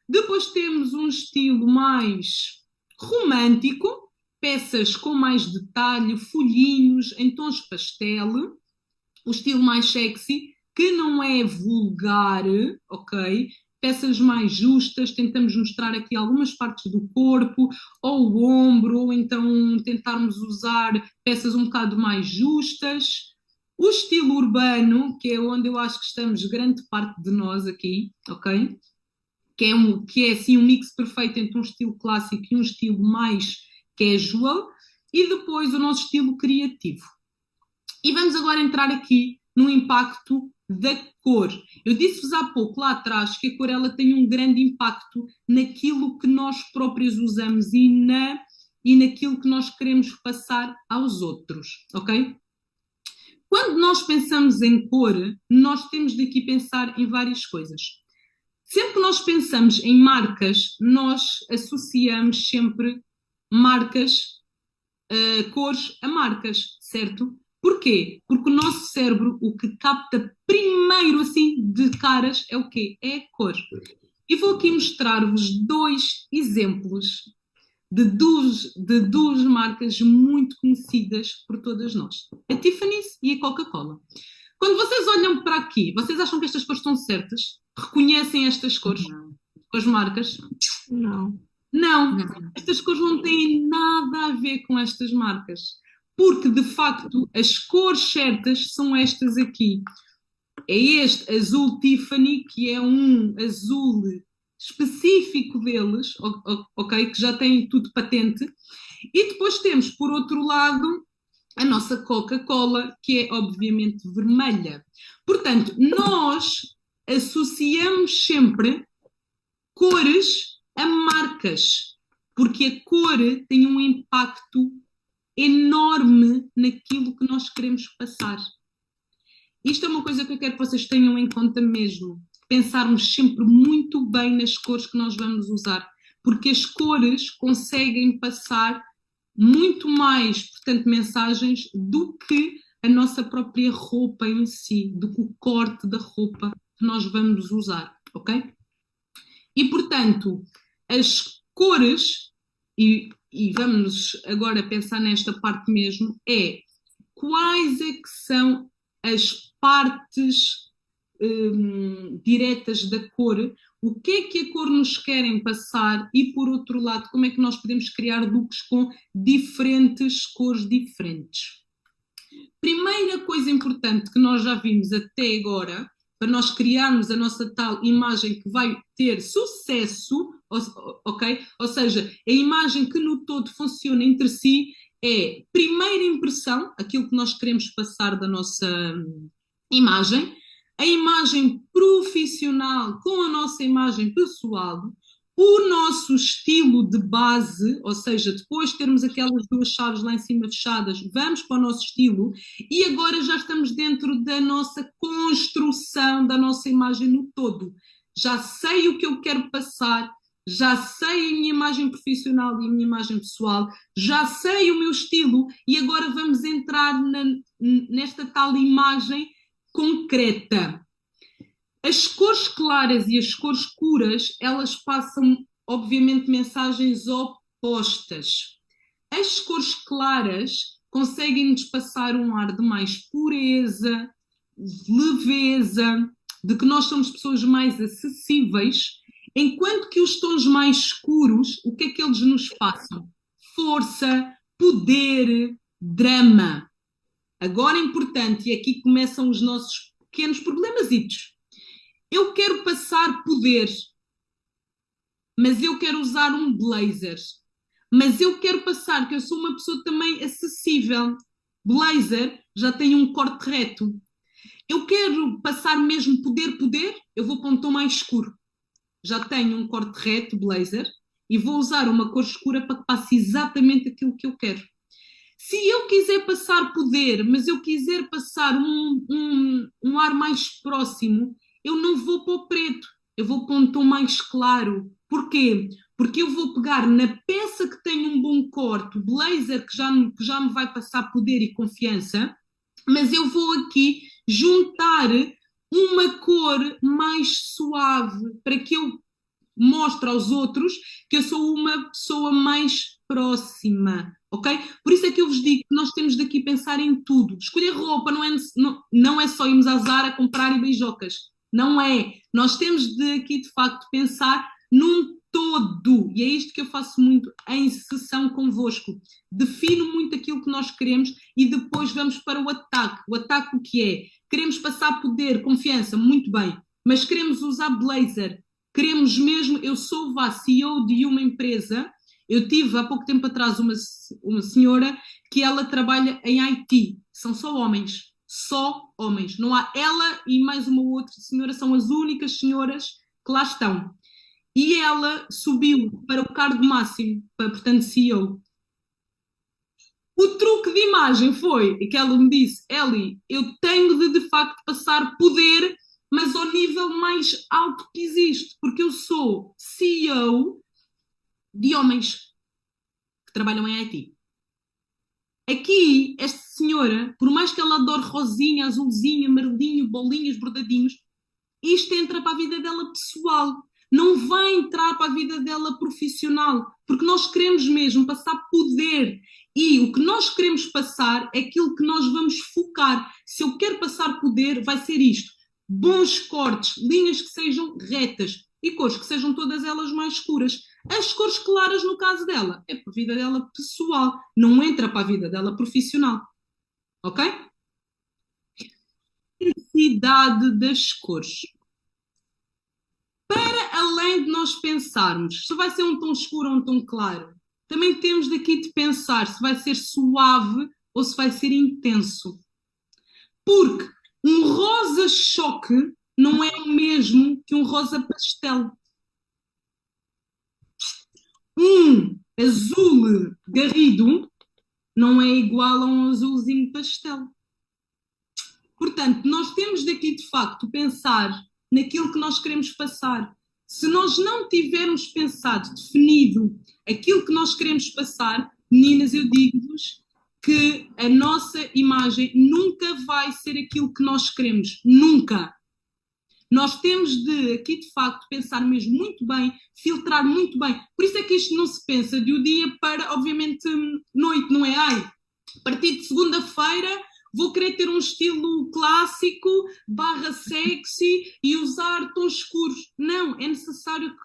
Depois temos um estilo mais romântico, peças com mais detalhe, folhinhos em tons pastel, o estilo mais sexy, que não é vulgar, ok? Peças mais justas, tentamos mostrar aqui algumas partes do corpo, ou o ombro, ou então tentarmos usar peças um bocado mais justas. O estilo urbano, que é onde eu acho que estamos grande parte de nós aqui, ok? Que é assim um mix perfeito entre um estilo clássico e um estilo mais casual, e depois o nosso estilo criativo. E vamos agora entrar aqui no impacto da cor. Eu disse-vos há pouco lá atrás que a cor ela tem um grande impacto naquilo que nós próprios usamos e naquilo que nós queremos passar aos outros, ok? Quando nós pensamos em cor, nós temos de aqui pensar em várias coisas. Sempre que nós pensamos em marcas, nós associamos sempre marcas, cores a marcas, certo? Porquê? Porque o nosso cérebro, o que capta primeiro assim de caras é o quê? É a cor. E vou aqui mostrar-vos 2 exemplos de duas marcas muito conhecidas por todas nós. A Tiffany's e a Coca-Cola. Quando vocês olham para aqui, vocês acham que estas cores estão certas? Reconhecem estas cores? Com as marcas? Não. Não, estas cores não têm nada a ver com estas marcas. Porque, de facto, as cores certas são estas aqui. É este azul Tiffany, que é um azul específico deles, ok? Que já tem tudo patente. E depois temos, por outro lado, a nossa Coca-Cola, que é obviamente vermelha. Portanto, nós associamos sempre cores a marcas, porque a cor tem um impacto enorme naquilo que nós queremos passar. Isto é uma coisa que eu quero que vocês tenham em conta mesmo. Pensarmos sempre muito bem nas cores que nós vamos usar, porque as cores conseguem passar muito mais, portanto, mensagens do que a nossa própria roupa em si, do que o corte da roupa que nós vamos usar, ok? E, portanto, as cores, e vamos agora pensar nesta parte mesmo, é quais é que são as partes diretas da cor, o que é que a cor nos querem passar e, por outro lado, como é que nós podemos criar looks com diferentes cores diferentes. Primeira coisa importante que nós já vimos até agora, para nós criarmos a nossa tal imagem que vai ter sucesso, ok? Ou seja, a imagem que no todo funciona entre si é primeira impressão, aquilo que nós queremos passar da nossa imagem, a imagem profissional com a nossa imagem pessoal, o nosso estilo de base, ou seja, depois de termos aquelas 2 chaves lá em cima fechadas, vamos para o nosso estilo e agora já estamos dentro da nossa construção da nossa imagem no todo. Já sei o que eu quero passar, já sei a minha imagem profissional e a minha imagem pessoal, já sei o meu estilo e agora vamos entrar nesta tal imagem concreta. As cores claras e as cores escuras, elas passam, obviamente, mensagens opostas. As cores claras conseguem-nos passar um ar de mais pureza, de leveza, de que nós somos pessoas mais acessíveis, enquanto que os tons mais escuros, o que é que eles nos passam? Força, poder, drama. Agora, importante, e aqui começam os nossos pequenos problemazitos. Eu quero passar poder, mas eu quero usar um blazer. Mas eu quero passar que eu sou uma pessoa também acessível. Blazer já tem um corte reto. Eu quero passar mesmo poder, eu vou para um tom mais escuro. Já tenho um corte reto, blazer, e vou usar uma cor escura para que passe exatamente aquilo que eu quero. Se eu quiser passar poder, mas eu quiser passar um ar mais próximo, eu não vou para o preto, eu vou para um tom mais claro. Porquê? Porque eu vou pegar na peça que tem um bom corte, o blazer que já me vai passar poder e confiança, mas eu vou aqui juntar uma cor mais suave para que eu mostre aos outros que eu sou uma pessoa mais próxima, ok? Por isso é que eu vos digo que nós temos de aqui pensar em tudo. Escolher roupa não é só irmos à Zara comprar e beijocas. Não é. Nós temos de aqui, de facto, pensar num todo. E é isto que eu faço muito em sessão convosco. Defino muito aquilo que nós queremos e depois vamos para o ataque. O ataque o que é? Queremos passar poder, confiança, muito bem. Mas queremos usar blazer. Queremos mesmo, eu sou a CEO de uma empresa, eu tive há pouco tempo atrás uma senhora que ela trabalha em IT, são só homens, não há ela e mais uma outra senhora, são as únicas senhoras que lá estão. E ela subiu para o cargo máximo, portanto CEO. O truque de imagem foi que ela me disse, Eli, eu tenho de facto passar poder, mas ao nível mais alto que existe, porque eu sou CEO de homens que trabalham em IT. Aqui, esta senhora, por mais que ela adore rosinha, azulzinho, amarelinho, bolinhas, bordadinhos, isto entra para a vida dela pessoal. Não vai entrar para a vida dela profissional, porque nós queremos mesmo passar poder. E o que nós queremos passar é aquilo que nós vamos focar. Se eu quero passar poder, vai ser isto. Bons cortes, linhas que sejam retas e cores que sejam todas elas mais escuras. As cores claras, no caso dela, é para a vida dela pessoal, não entra para a vida dela profissional. Ok? Intensidade das cores. Para além de nós pensarmos se vai ser um tom escuro ou um tom claro, também temos daqui de pensar se vai ser suave ou se vai ser intenso. Porque um rosa choque não é o mesmo que um rosa pastel. Um azul garrido não é igual a um azulzinho pastel. Portanto, nós temos daqui de facto pensar naquilo que nós queremos passar. Se nós não tivermos pensado, definido aquilo que nós queremos passar, meninas, eu digo-vos que a nossa imagem nunca vai ser aquilo que nós queremos. Nunca. Nós temos de, aqui de facto, pensar mesmo muito bem, filtrar muito bem. Por isso é que isto não se pensa de um dia para, obviamente, noite, não é? Ai, a partir de segunda-feira vou querer ter um estilo clássico, barra sexy e usar tons escuros. Não, é necessário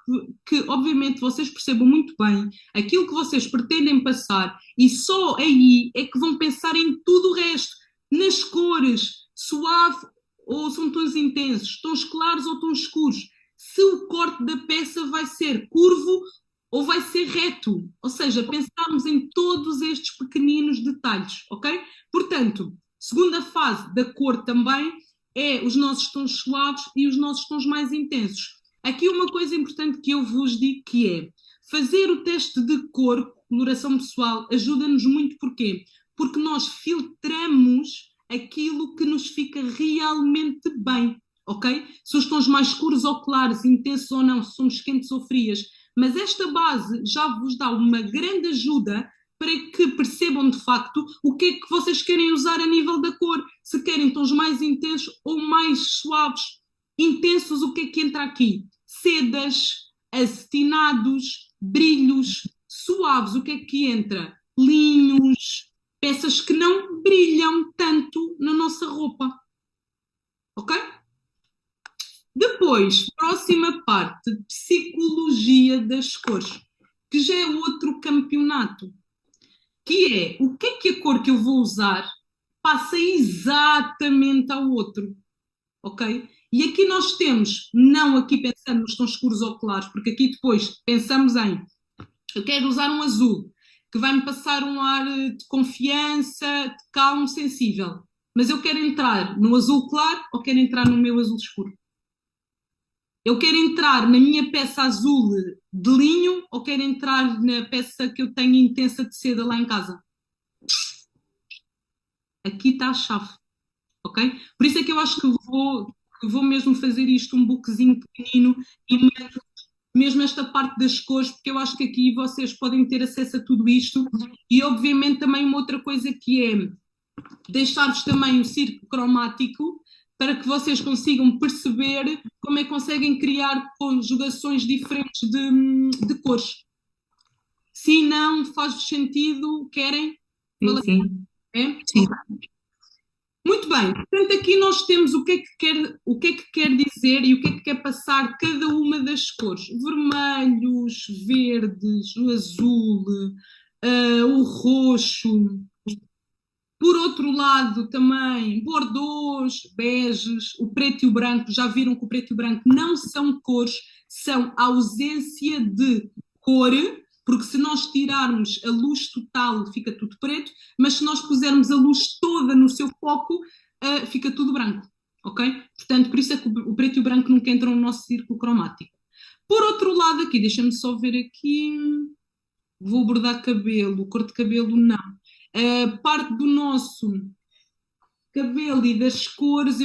que, obviamente, vocês percebam muito bem aquilo que vocês pretendem passar e só aí é que vão pensar em tudo o resto. Nas cores, suave ou são tons intensos, tons claros ou tons escuros. Se o corte da peça vai ser curvo ou vai ser reto. Ou seja, pensarmos em todos estes pequeninos detalhes, ok? Portanto, segunda fase da cor também é os nossos tons suaves e os nossos tons mais intensos. Aqui uma coisa importante que eu vos digo que é fazer o teste de cor, coloração pessoal, ajuda-nos muito. Porquê? Porque nós filtramos aquilo que nos fica realmente bem, ok? Se os tons mais escuros ou claros, intensos ou não, se somos quentes ou frias, mas esta base já vos dá uma grande ajuda para que percebam de facto o que é que vocês querem usar a nível da cor, se querem tons mais intensos ou mais suaves. Intensos, o que é que entra aqui? Sedas, acetinados, brilhos. Suaves, o que é que entra? Linhos, peças que não brilham tanto na nossa roupa. Ok? Depois, próxima parte, psicologia das cores, que já é outro campeonato, que é o que é que a cor que eu vou usar passa exatamente ao outro. Ok? E aqui nós temos, não aqui pensando nos tons escuros ou claros, porque aqui depois pensamos em, eu quero usar um azul, que vai-me passar um ar de confiança, de calmo, sensível. Mas eu quero entrar no azul claro ou quero entrar no meu azul escuro? Eu quero entrar na minha peça azul de linho ou quero entrar na peça que eu tenho intensa de seda lá em casa? Aqui está a chave, ok? Por isso é que eu acho que vou mesmo fazer isto um bookzinho pequenino e mesmo esta parte das cores, porque eu acho que aqui vocês podem ter acesso a tudo isto e obviamente também uma outra coisa que é deixar-vos também o círculo cromático para que vocês consigam perceber como é que conseguem criar conjugações diferentes de cores. Se não faz sentido, querem? Sim, sim. É? Sim. Muito bem, portanto aqui nós temos o que é que quer dizer e o que é que quer passar cada uma das cores. Vermelhos, verdes, o azul, o roxo. Por outro lado também, bordôs, beges, o preto e o branco. Já viram que o preto e o branco não são cores, são ausência de cor, porque se nós tirarmos a luz total fica tudo preto, mas se nós pusermos a luz toda no seu foco, fica tudo branco, ok? Portanto, por isso é que o preto e o branco nunca entram no nosso círculo cromático. Por outro lado aqui, deixa-me só ver aqui, vou bordar cabelo, cor de cabelo não. Parte do nosso cabelo e das cores,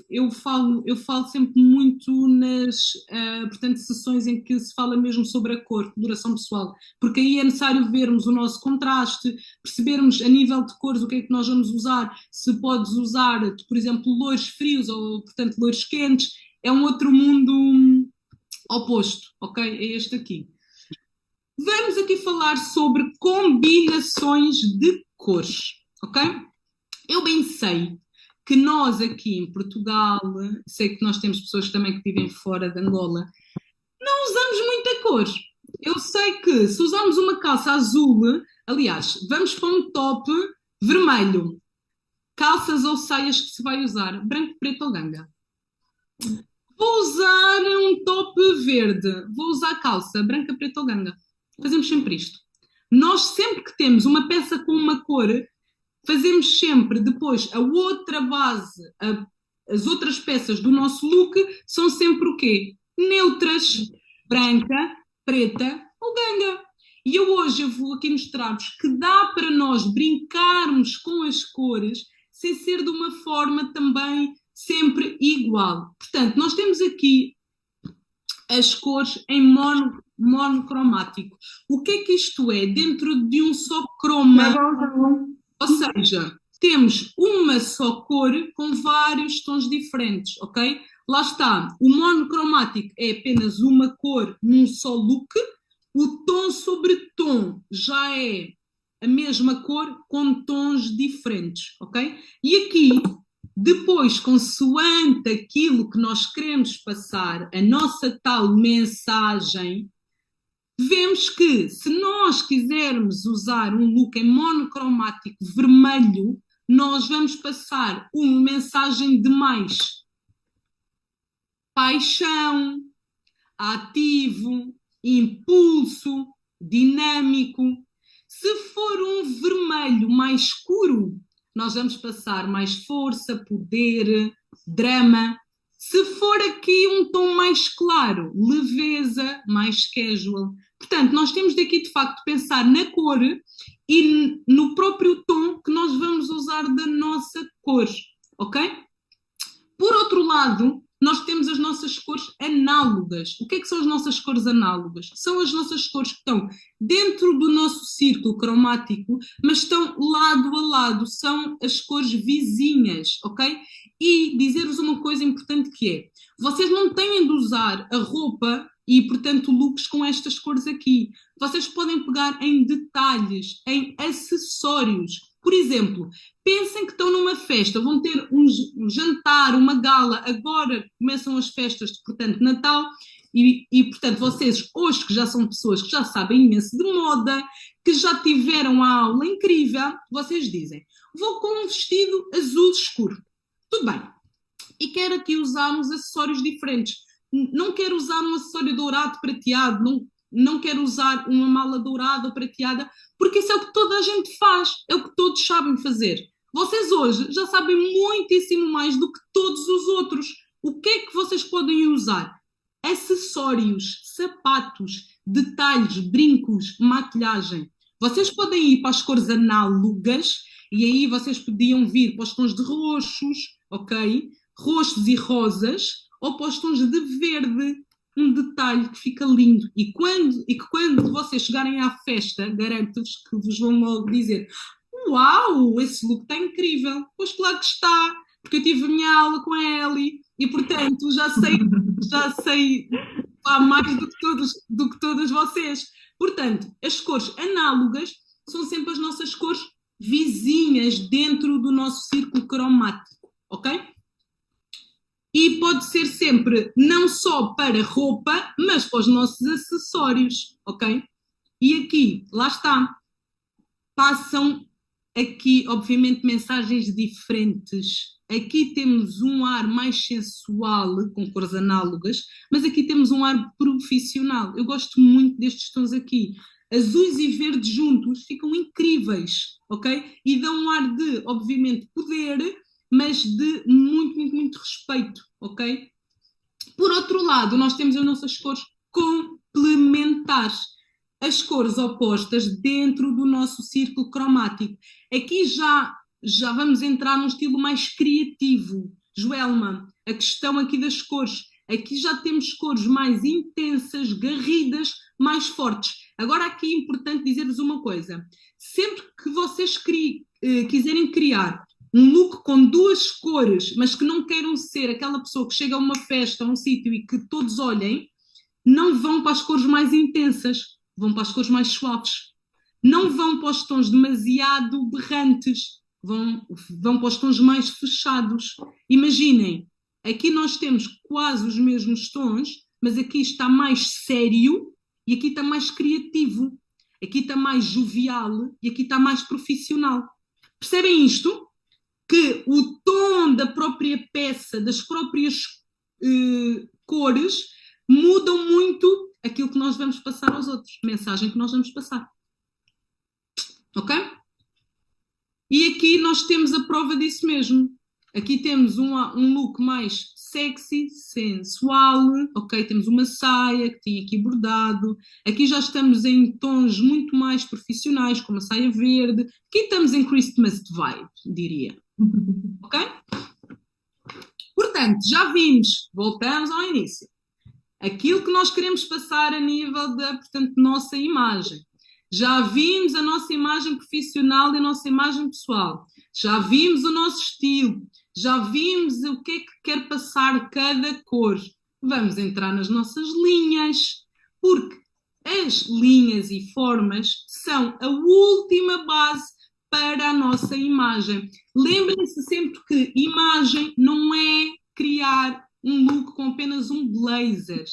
eu falo sempre muito nas portanto, sessões em que se fala mesmo sobre a cor, coloração pessoal, porque aí é necessário vermos o nosso contraste, percebermos a nível de cores o que é que nós vamos usar, se podes usar, por exemplo, loiros frios ou, portanto, loiros quentes, é um outro mundo oposto, ok? É este aqui. Vamos aqui falar sobre combinações de cores, ok? Eu bem sei que nós aqui em Portugal, sei que nós temos pessoas também que vivem fora de Angola, não usamos muita cor. Eu sei que se usarmos uma calça azul, aliás, vamos para um top vermelho, calças ou saias que se vai usar, branco, preto ou ganga. Vou usar um top verde, vou usar calça, branca, preta ou ganga. Fazemos sempre isto. Nós sempre que temos uma peça com uma cor, fazemos sempre depois a outra base, as outras peças do nosso look são sempre o quê? Neutras, branca, preta ou ganga. E hoje eu vou aqui mostrar-vos que dá para nós brincarmos com as cores sem ser de uma forma também sempre igual. Portanto, nós temos aqui as cores em monocromático. O que é que isto é? Dentro de um só croma, ou seja, temos uma só cor com vários tons diferentes, ok? Lá está, o monocromático é apenas uma cor num só look, o tom sobre tom já é a mesma cor com tons diferentes, ok? E aqui, depois, consoante aquilo que nós queremos passar, a nossa tal mensagem, vemos que se nós quisermos usar um look em monocromático vermelho, nós vamos passar uma mensagem de mais paixão, ativo, impulso, dinâmico. Se for um vermelho mais escuro, nós vamos passar mais força, poder, drama. Se for aqui um tom mais claro, leveza, mais casual. Portanto, nós temos daqui de facto pensar na cor e no próprio tom que nós vamos usar da nossa cor, ok? Por outro lado, nós temos as nossas cores análogas. O que é que são as nossas cores análogas? São as nossas cores que estão dentro do nosso círculo cromático, mas estão lado a lado, são as cores vizinhas, ok? E dizer-vos uma coisa importante que é, vocês não têm de usar a roupa e, portanto, looks com estas cores aqui. Vocês podem pegar em detalhes, em acessórios. Por exemplo, pensem que estão numa festa, vão ter um jantar, uma gala, agora começam as festas, portanto, Natal, e, portanto, vocês, hoje que já são pessoas que já sabem imenso de moda, que já tiveram a aula incrível, vocês dizem, vou com um vestido azul escuro. Tudo bem. E quero aqui usar uns acessórios diferentes. Não quero usar um acessório dourado, prateado, não quero usar uma mala dourada ou prateada, porque isso é o que toda a gente faz, é o que todos sabem fazer. Vocês hoje já sabem muitíssimo mais do que todos os outros. O que é que vocês podem usar? Acessórios, sapatos, detalhes, brincos, maquilhagem. Vocês podem ir para as cores análogas E aí vocês podiam vir para os tons de roxos, ok? Roxos e rosas, ou para os tons de verde, um detalhe que fica lindo. E que quando vocês chegarem à festa, garanto-vos que vos vão logo dizer: Uau, esse look está incrível. Pois claro que está, porque eu tive a minha aula com a Ellie e, portanto, já sei há mais do que todas vocês. Portanto, as cores análogas são sempre as nossas cores vizinhas dentro do nosso círculo cromático, ok? E pode ser sempre não só para roupa, mas para os nossos acessórios, ok? E aqui, lá está, passam aqui, obviamente, mensagens diferentes. Aqui temos um ar mais sensual, com cores análogas, mas aqui temos um ar profissional. Eu gosto muito destes tons aqui. Azuis e verdes juntos ficam incríveis, ok? E dão um ar de, obviamente, poder, mas de muito, muito, muito respeito, ok? Por outro lado, nós temos as nossas cores complementares, as cores opostas dentro do nosso círculo cromático. Aqui já vamos entrar num estilo mais criativo. Joelma, a questão aqui das cores. Aqui já temos cores mais intensas, garridas, mais fortes. Agora aqui é importante dizer-vos uma coisa. Sempre que vocês quiserem criar um look com duas cores, mas que não queiram ser aquela pessoa que chega a uma festa, a um sítio e que todos olhem, não vão para as cores mais intensas, vão para as cores mais suaves. Não vão para os tons demasiado berrantes, vão para os tons mais fechados. Imaginem, aqui nós temos quase os mesmos tons, mas aqui está mais sério e aqui está mais criativo. Aqui está mais jovial e aqui está mais profissional. Percebem isto? Que o tom da própria peça, das próprias cores, mudam muito aquilo que nós vamos passar aos outros, a mensagem que nós vamos passar. Ok? E aqui nós temos a prova disso mesmo. Aqui temos um look mais sexy, sensual, ok? Temos uma saia que tem aqui bordado. Aqui já estamos em tons muito mais profissionais, como a saia verde. Aqui estamos em Christmas vibe, diria. Ok? Portanto, já vimos, voltamos ao início. Aquilo que nós queremos passar a nível da, portanto, nossa imagem. Já vimos a nossa imagem profissional e a nossa imagem pessoal. Já vimos o nosso estilo. Já vimos o que é que quer passar cada cor. Vamos entrar nas nossas linhas, porque as linhas e formas são a última base para a nossa imagem. Lembrem-se sempre que imagem não é criar um look com apenas um blazer.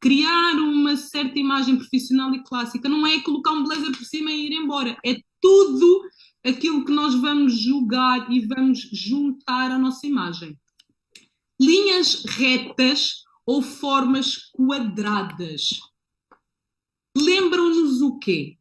Criar uma certa imagem profissional e clássica não é colocar um blazer por cima e ir embora. É tudo aquilo que nós vamos julgar e vamos juntar à nossa imagem. Linhas retas ou formas quadradas. Lembram-nos o quê?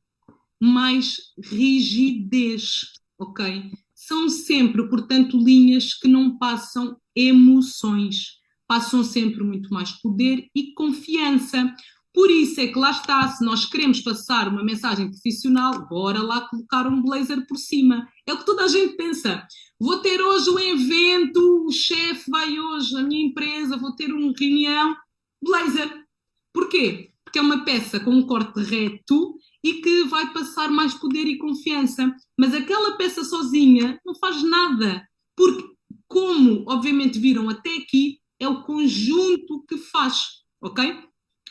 Mais rigidez, ok? São sempre, portanto, linhas que não passam emoções. Passam sempre muito mais poder e confiança. Por isso é que lá está, se nós queremos passar uma mensagem profissional, bora lá colocar um blazer por cima. É o que toda a gente pensa. Vou ter hoje um evento, o chefe vai hoje à minha empresa, vou ter uma reunião, blazer. Porquê? Porque é uma peça com um corte reto e que vai passar mais poder e confiança. Mas aquela peça sozinha não faz nada. Porque, como obviamente viram até aqui, é o conjunto que faz, ok?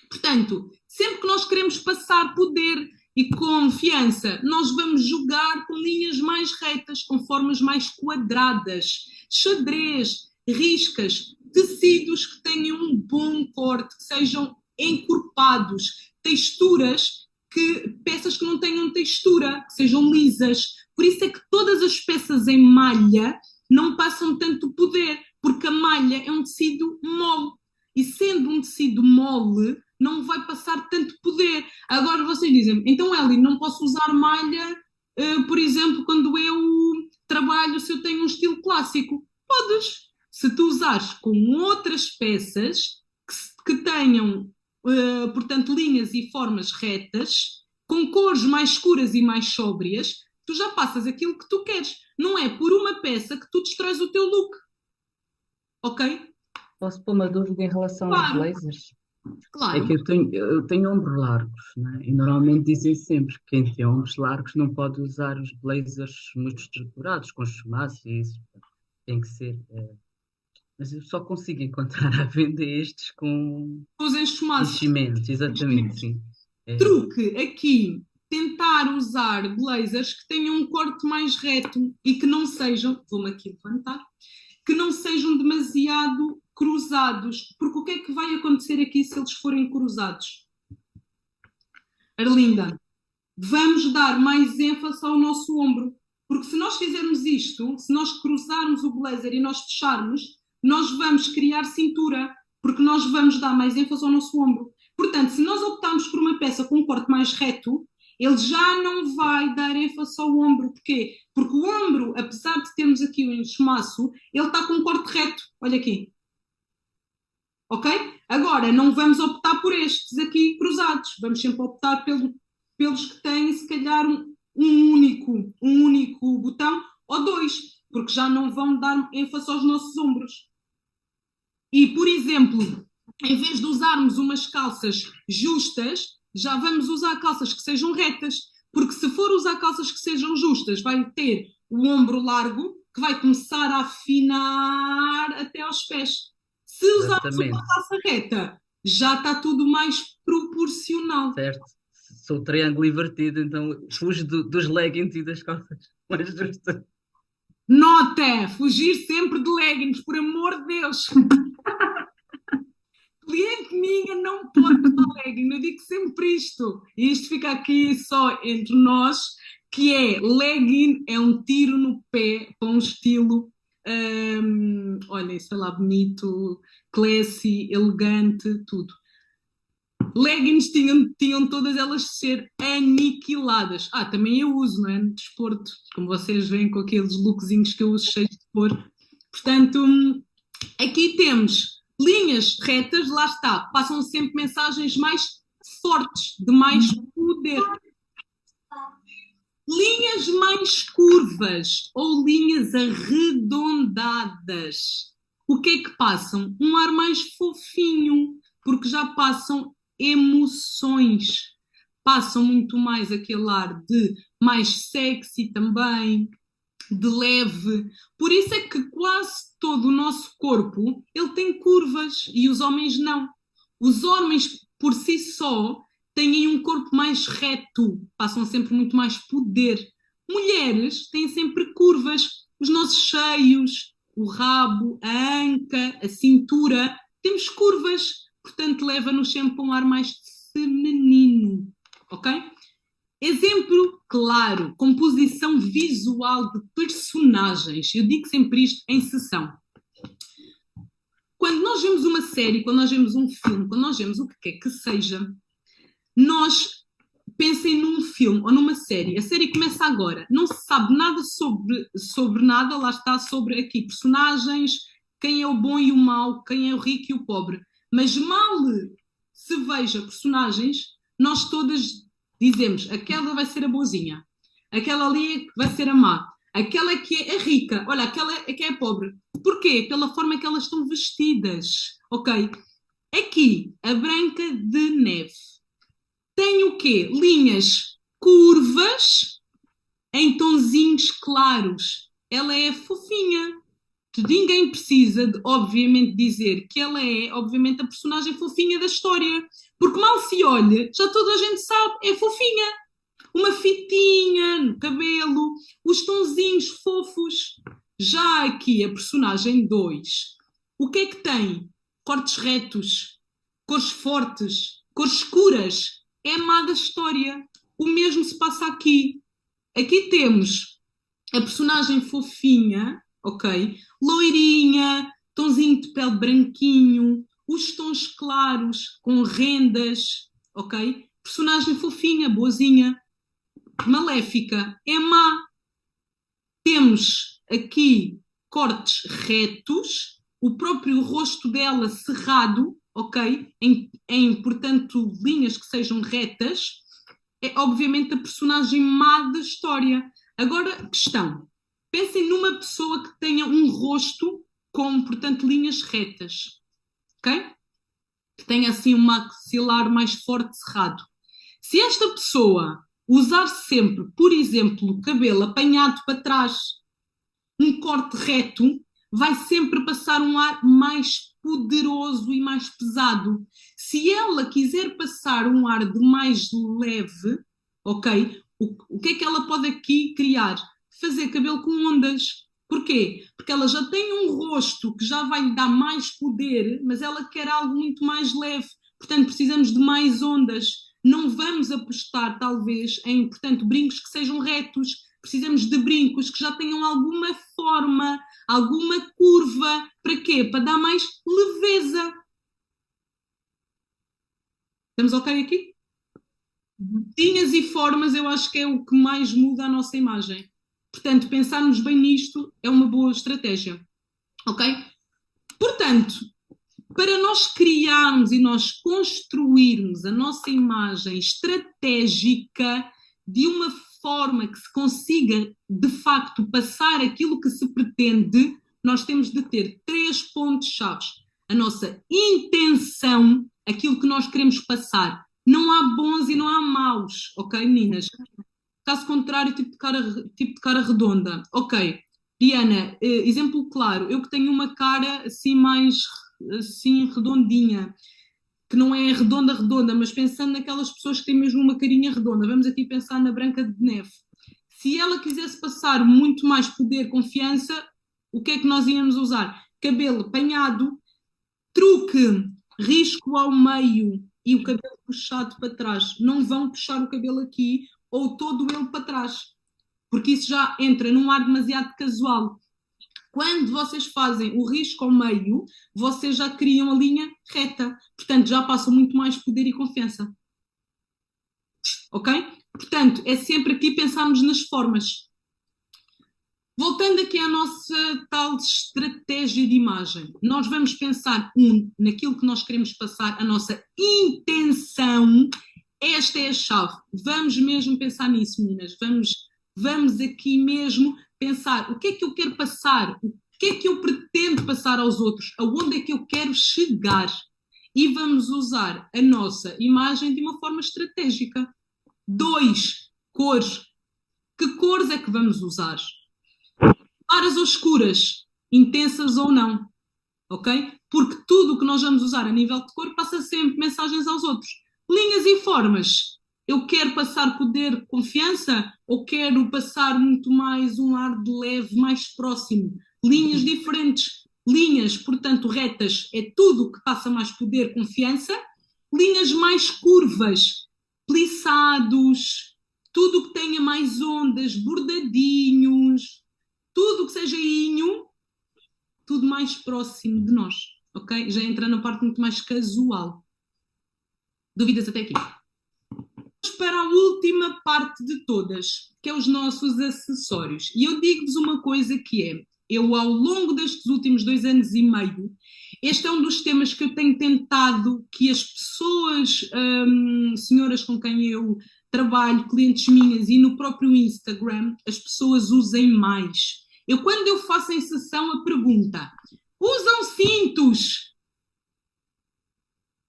Portanto, sempre que nós queremos passar poder e confiança, nós vamos jogar com linhas mais retas, com formas mais quadradas, xadrez, riscas, tecidos que tenham um bom corte, que sejam encorpados, texturas, peças que não tenham textura, que sejam lisas. Por isso é que todas as peças em malha não passam tanto poder, porque a malha é um tecido mole. E sendo um tecido mole, não vai passar tanto poder. Agora vocês dizem, então Eli, não posso usar malha, por exemplo, quando eu trabalho, se eu tenho um estilo clássico. Podes, se tu usares com outras peças que tenham, portanto, linhas e formas retas, com cores mais escuras e mais sóbrias, tu já passas aquilo que tu queres. Não é por uma peça que tu destróis o teu look. Ok? Posso pôr uma dúvida em relação aos Claro, blazers? É claro. que eu tenho ombros largos, né? E normalmente dizem sempre que quem tem ombros largos não pode usar os blazers muito estruturados, com chumaço e isso. Tem que ser. Mas eu só consigo encontrar à venda estes com Os enxumaços. enchimentos, exatamente, sim. Truque aqui, tentar usar blazers que tenham um corte mais reto e que não sejam, vou-me aqui levantar, que não sejam demasiado cruzados, porque o que é que vai acontecer aqui se eles forem cruzados? Arlinda, vamos dar mais ênfase ao nosso ombro, porque se nós fizermos isto, se nós cruzarmos o blazer e nós fecharmos, nós vamos criar cintura, porque nós vamos dar mais ênfase ao nosso ombro. Portanto, se nós optarmos por uma peça com um corte mais reto, ele já não vai dar ênfase ao ombro. Porquê? Porque o ombro, apesar de termos aqui o enxumaço, ele está com um corte reto. Olha aqui. Ok? Agora, não vamos optar por estes aqui cruzados. Vamos sempre optar pelos que têm, se calhar, um único botão ou dois, porque já não vão dar ênfase aos nossos ombros. E, por exemplo, em vez de usarmos umas calças justas, já vamos usar calças que sejam retas, porque se for usar calças que sejam justas, vai ter o ombro largo, que vai começar a afinar até aos pés. Se usarmos Exatamente, uma calça reta, já está tudo mais proporcional. certo. Sou triângulo invertido, então fujo dos leggings e das calças mais justas. Nota! Fugir sempre de leggings, por amor de Deus! Cliente minha não pode usar legging, eu digo sempre isto. E isto fica aqui só entre nós, que é legging é um tiro no pé para um estilo, olha, sei lá, bonito, classy, elegante, tudo. Leggings tinham todas elas de ser aniquiladas. Também eu uso, não é? No desporto, como vocês veem com aqueles lookzinhos que eu uso cheios de cor. Portanto, aqui temos linhas retas, lá está, passam sempre mensagens mais fortes, de mais poder. Linhas mais curvas ou linhas arredondadas. O que é que passam? Um ar mais fofinho, porque já passam emoções. Passam muito mais aquele ar de mais sexy também, de leve. Por isso é que quase todo o nosso corpo ele tem curvas e os homens não. Os homens por si só têm um corpo mais reto, passam sempre muito mais poder. Mulheres têm sempre curvas, os nossos seios, o rabo, a anca, a cintura, temos curvas, portanto leva-nos sempre a um ar mais feminino, ok? Exemplo claro, composição visual de personagens. Eu digo sempre isto em sessão. Quando nós vemos uma série, quando nós vemos um filme, quando nós vemos o que quer que seja, nós pensem num filme ou numa série. A série começa agora. Não se sabe nada sobre nada, lá está, sobre aqui personagens, quem é o bom e o mau, quem é o rico e o pobre. Mas mal se veja personagens, nós todas dizemos, aquela vai ser a boazinha, aquela ali é que vai ser a má, aquela é que é a rica, olha, aquela é que é a pobre. Porquê? Pela forma que elas estão vestidas, ok? Aqui, a Branca de Neve tem o quê? Linhas curvas em tonzinhos claros. Ela é fofinha. Ninguém precisa de, obviamente, dizer que ela é, obviamente, a personagem fofinha da história. Porque mal se olha, já toda a gente sabe, é fofinha. Uma fitinha no cabelo, os tonzinhos fofos. Já aqui a personagem 2, o que é que tem? Cortes retos, cores fortes, cores escuras. É má da história. O mesmo se passa aqui. Aqui temos a personagem fofinha, ok? Loirinha, tonzinho de pele branquinho, os tons claros, com rendas, ok? Personagem fofinha, boazinha. Maléfica, é má. Temos aqui cortes retos, o próprio rosto dela cerrado, ok? Portanto, linhas que sejam retas. É obviamente a personagem má da história. Agora, questão. Pensem numa pessoa que tenha um rosto com, portanto, linhas retas, ok? Que tenha assim um maxilar mais forte, cerrado. Se esta pessoa usar sempre, por exemplo, o cabelo apanhado para trás, um corte reto, vai sempre passar um ar mais poderoso e mais pesado. Se ela quiser passar um ar de mais leve, ok? O que é que ela pode aqui criar? Fazer cabelo com ondas. Porquê? Porque ela já tem um rosto que já vai lhe dar mais poder, mas ela quer algo muito mais leve. Portanto, precisamos de mais ondas. Não vamos apostar, talvez, em, portanto, brincos que sejam retos. Precisamos de brincos que já tenham alguma forma, alguma curva. Para quê? Para dar mais leveza. Estamos ok aqui? Linhas e formas eu acho que é o que mais muda a nossa imagem. Portanto, pensarmos bem nisto é uma boa estratégia. Ok? Portanto, para nós criarmos e nós construirmos a nossa imagem estratégica de uma forma que se consiga, de facto, passar aquilo que se pretende, nós temos de ter 3 pontos-chave. A nossa intenção, aquilo que nós queremos passar. Não há bons e não há maus, ok, meninas? Caso contrário, tipo de cara redonda. Ok, Diana, exemplo claro, eu que tenho uma cara assim mais assim redondinha, que não é redonda, redonda, mas pensando naquelas pessoas que têm mesmo uma carinha redonda, vamos aqui pensar na Branca de Neve. Se ela quisesse passar muito mais poder, confiança, o que é que nós íamos usar? Cabelo apanhado, truque, risco ao meio e o cabelo puxado para trás. Não vão puxar o cabelo aqui ou todo ele para trás, porque isso já entra num ar demasiado casual. Quando vocês fazem o risco ao meio, vocês já criam a linha reta. Portanto, já passam muito mais poder e confiança. Ok? Portanto, é sempre aqui pensarmos nas formas. Voltando aqui à nossa tal estratégia de imagem, nós vamos pensar, naquilo que nós queremos passar, a nossa intenção. Esta é a chave. Vamos mesmo pensar nisso, meninas. Vamos aqui mesmo pensar o que é que eu quero passar, o que é que eu pretendo passar aos outros, aonde é que eu quero chegar. E vamos usar a nossa imagem de uma forma estratégica. 2, cores. Que cores é que vamos usar? Claras ou escuras, intensas ou não, ok? Porque tudo o que nós vamos usar a nível de cor passa sempre mensagens aos outros. Linhas e formas. Eu quero passar poder, confiança ou quero passar muito mais um ar de leve, mais próximo? Linhas diferentes. Linhas, portanto, retas é tudo o que passa mais poder, confiança. Linhas mais curvas, plissados, tudo o que tenha mais ondas, bordadinhos, tudo o que seja inho, tudo mais próximo de nós, ok? Já entra na parte muito mais casual. Dúvidas até aqui? Vamos para a última parte de todas, que é os nossos acessórios. E eu digo-vos uma coisa que é, eu ao longo destes últimos 2 anos e meio, este é um dos temas que eu tenho tentado que as pessoas, senhoras com quem eu trabalho, clientes minhas e no próprio Instagram, as pessoas usem mais. Quando eu faço em sessão a pergunta, usam cintos?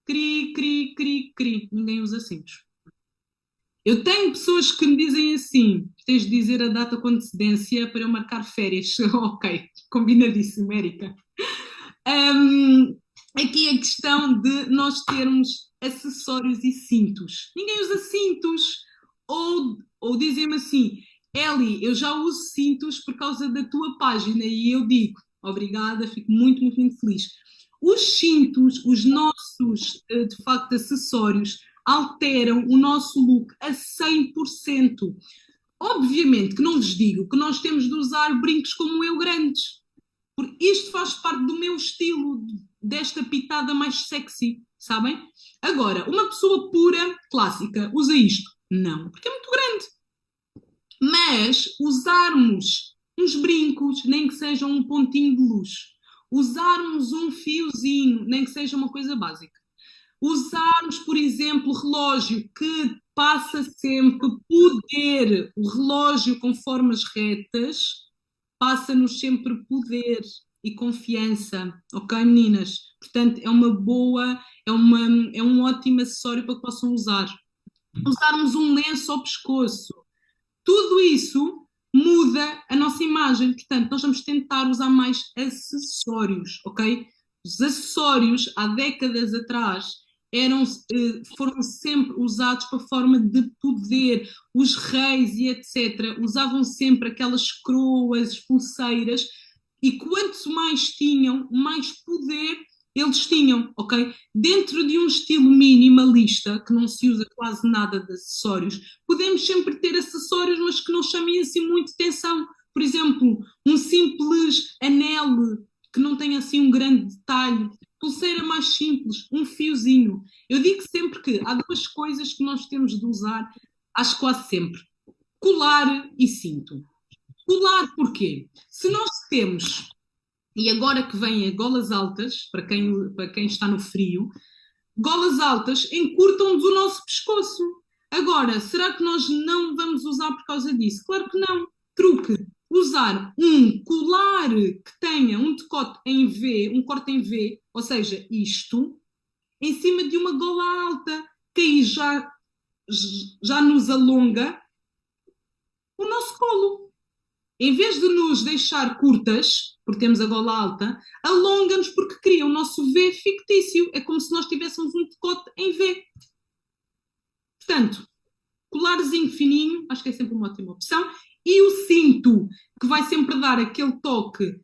Cri, cri, cri, cri. Ninguém usa cintos. Eu tenho pessoas que me dizem assim, tens de dizer a data com antecedência para eu marcar férias. Ok, combinadíssimo, Érica. Aqui a questão de nós termos acessórios e cintos. Ninguém usa cintos. Ou dizem-me assim, Eli, eu já uso cintos por causa da tua página. E eu digo, obrigada, fico muito, muito, muito feliz. Os cintos, os nossos, de facto, acessórios, alteram o nosso look a 100%. Obviamente que não vos digo que nós temos de usar brincos como eu grandes, porque isto faz parte do meu estilo, desta pitada mais sexy, sabem? Agora, uma pessoa pura, clássica, usa isto? Não, porque é muito grande. Mas usarmos uns brincos, nem que sejam um pontinho de luz, usarmos um fiozinho, nem que seja uma coisa básica, usarmos, por exemplo, relógio que passa sempre poder. O relógio com formas retas passa-nos sempre poder e confiança, ok, meninas? Portanto, é uma boa, é um ótimo acessório para que possam usar. Usarmos um lenço ao pescoço, tudo isso muda a nossa imagem. Portanto, nós vamos tentar usar mais acessórios, ok? Os acessórios, há décadas atrás, foram sempre usados para forma de poder. Os reis e etc. usavam sempre aquelas coroas, pulseiras, e quanto mais tinham, mais poder eles tinham, ok? Dentro de um estilo minimalista, que não se usa quase nada de acessórios, podemos sempre ter acessórios, mas que não chamem assim muito atenção. Por exemplo, um simples anel que não tem assim um grande detalhe, pulseira mais simples, um fiozinho. Eu digo sempre que há duas coisas que nós temos de usar, acho quase sempre: colar e cinto. Colar porquê? Se nós temos, e agora que vêm golas altas, para quem está no frio, golas altas encurtam-nos o nosso pescoço. Agora, será que nós não vamos usar por causa disso? Claro que não. Truque: usar um colar que tenha um decote em V, um corte em V, ou seja, isto, em cima de uma gola alta, que aí já nos alonga o nosso colo. Em vez de nos deixar curtas, porque temos a gola alta, alonga-nos porque cria o nosso V fictício. É como se nós tivéssemos um decote em V. Portanto, colarzinho fininho, acho que é sempre uma ótima opção. E o cinto, que vai sempre dar aquele toque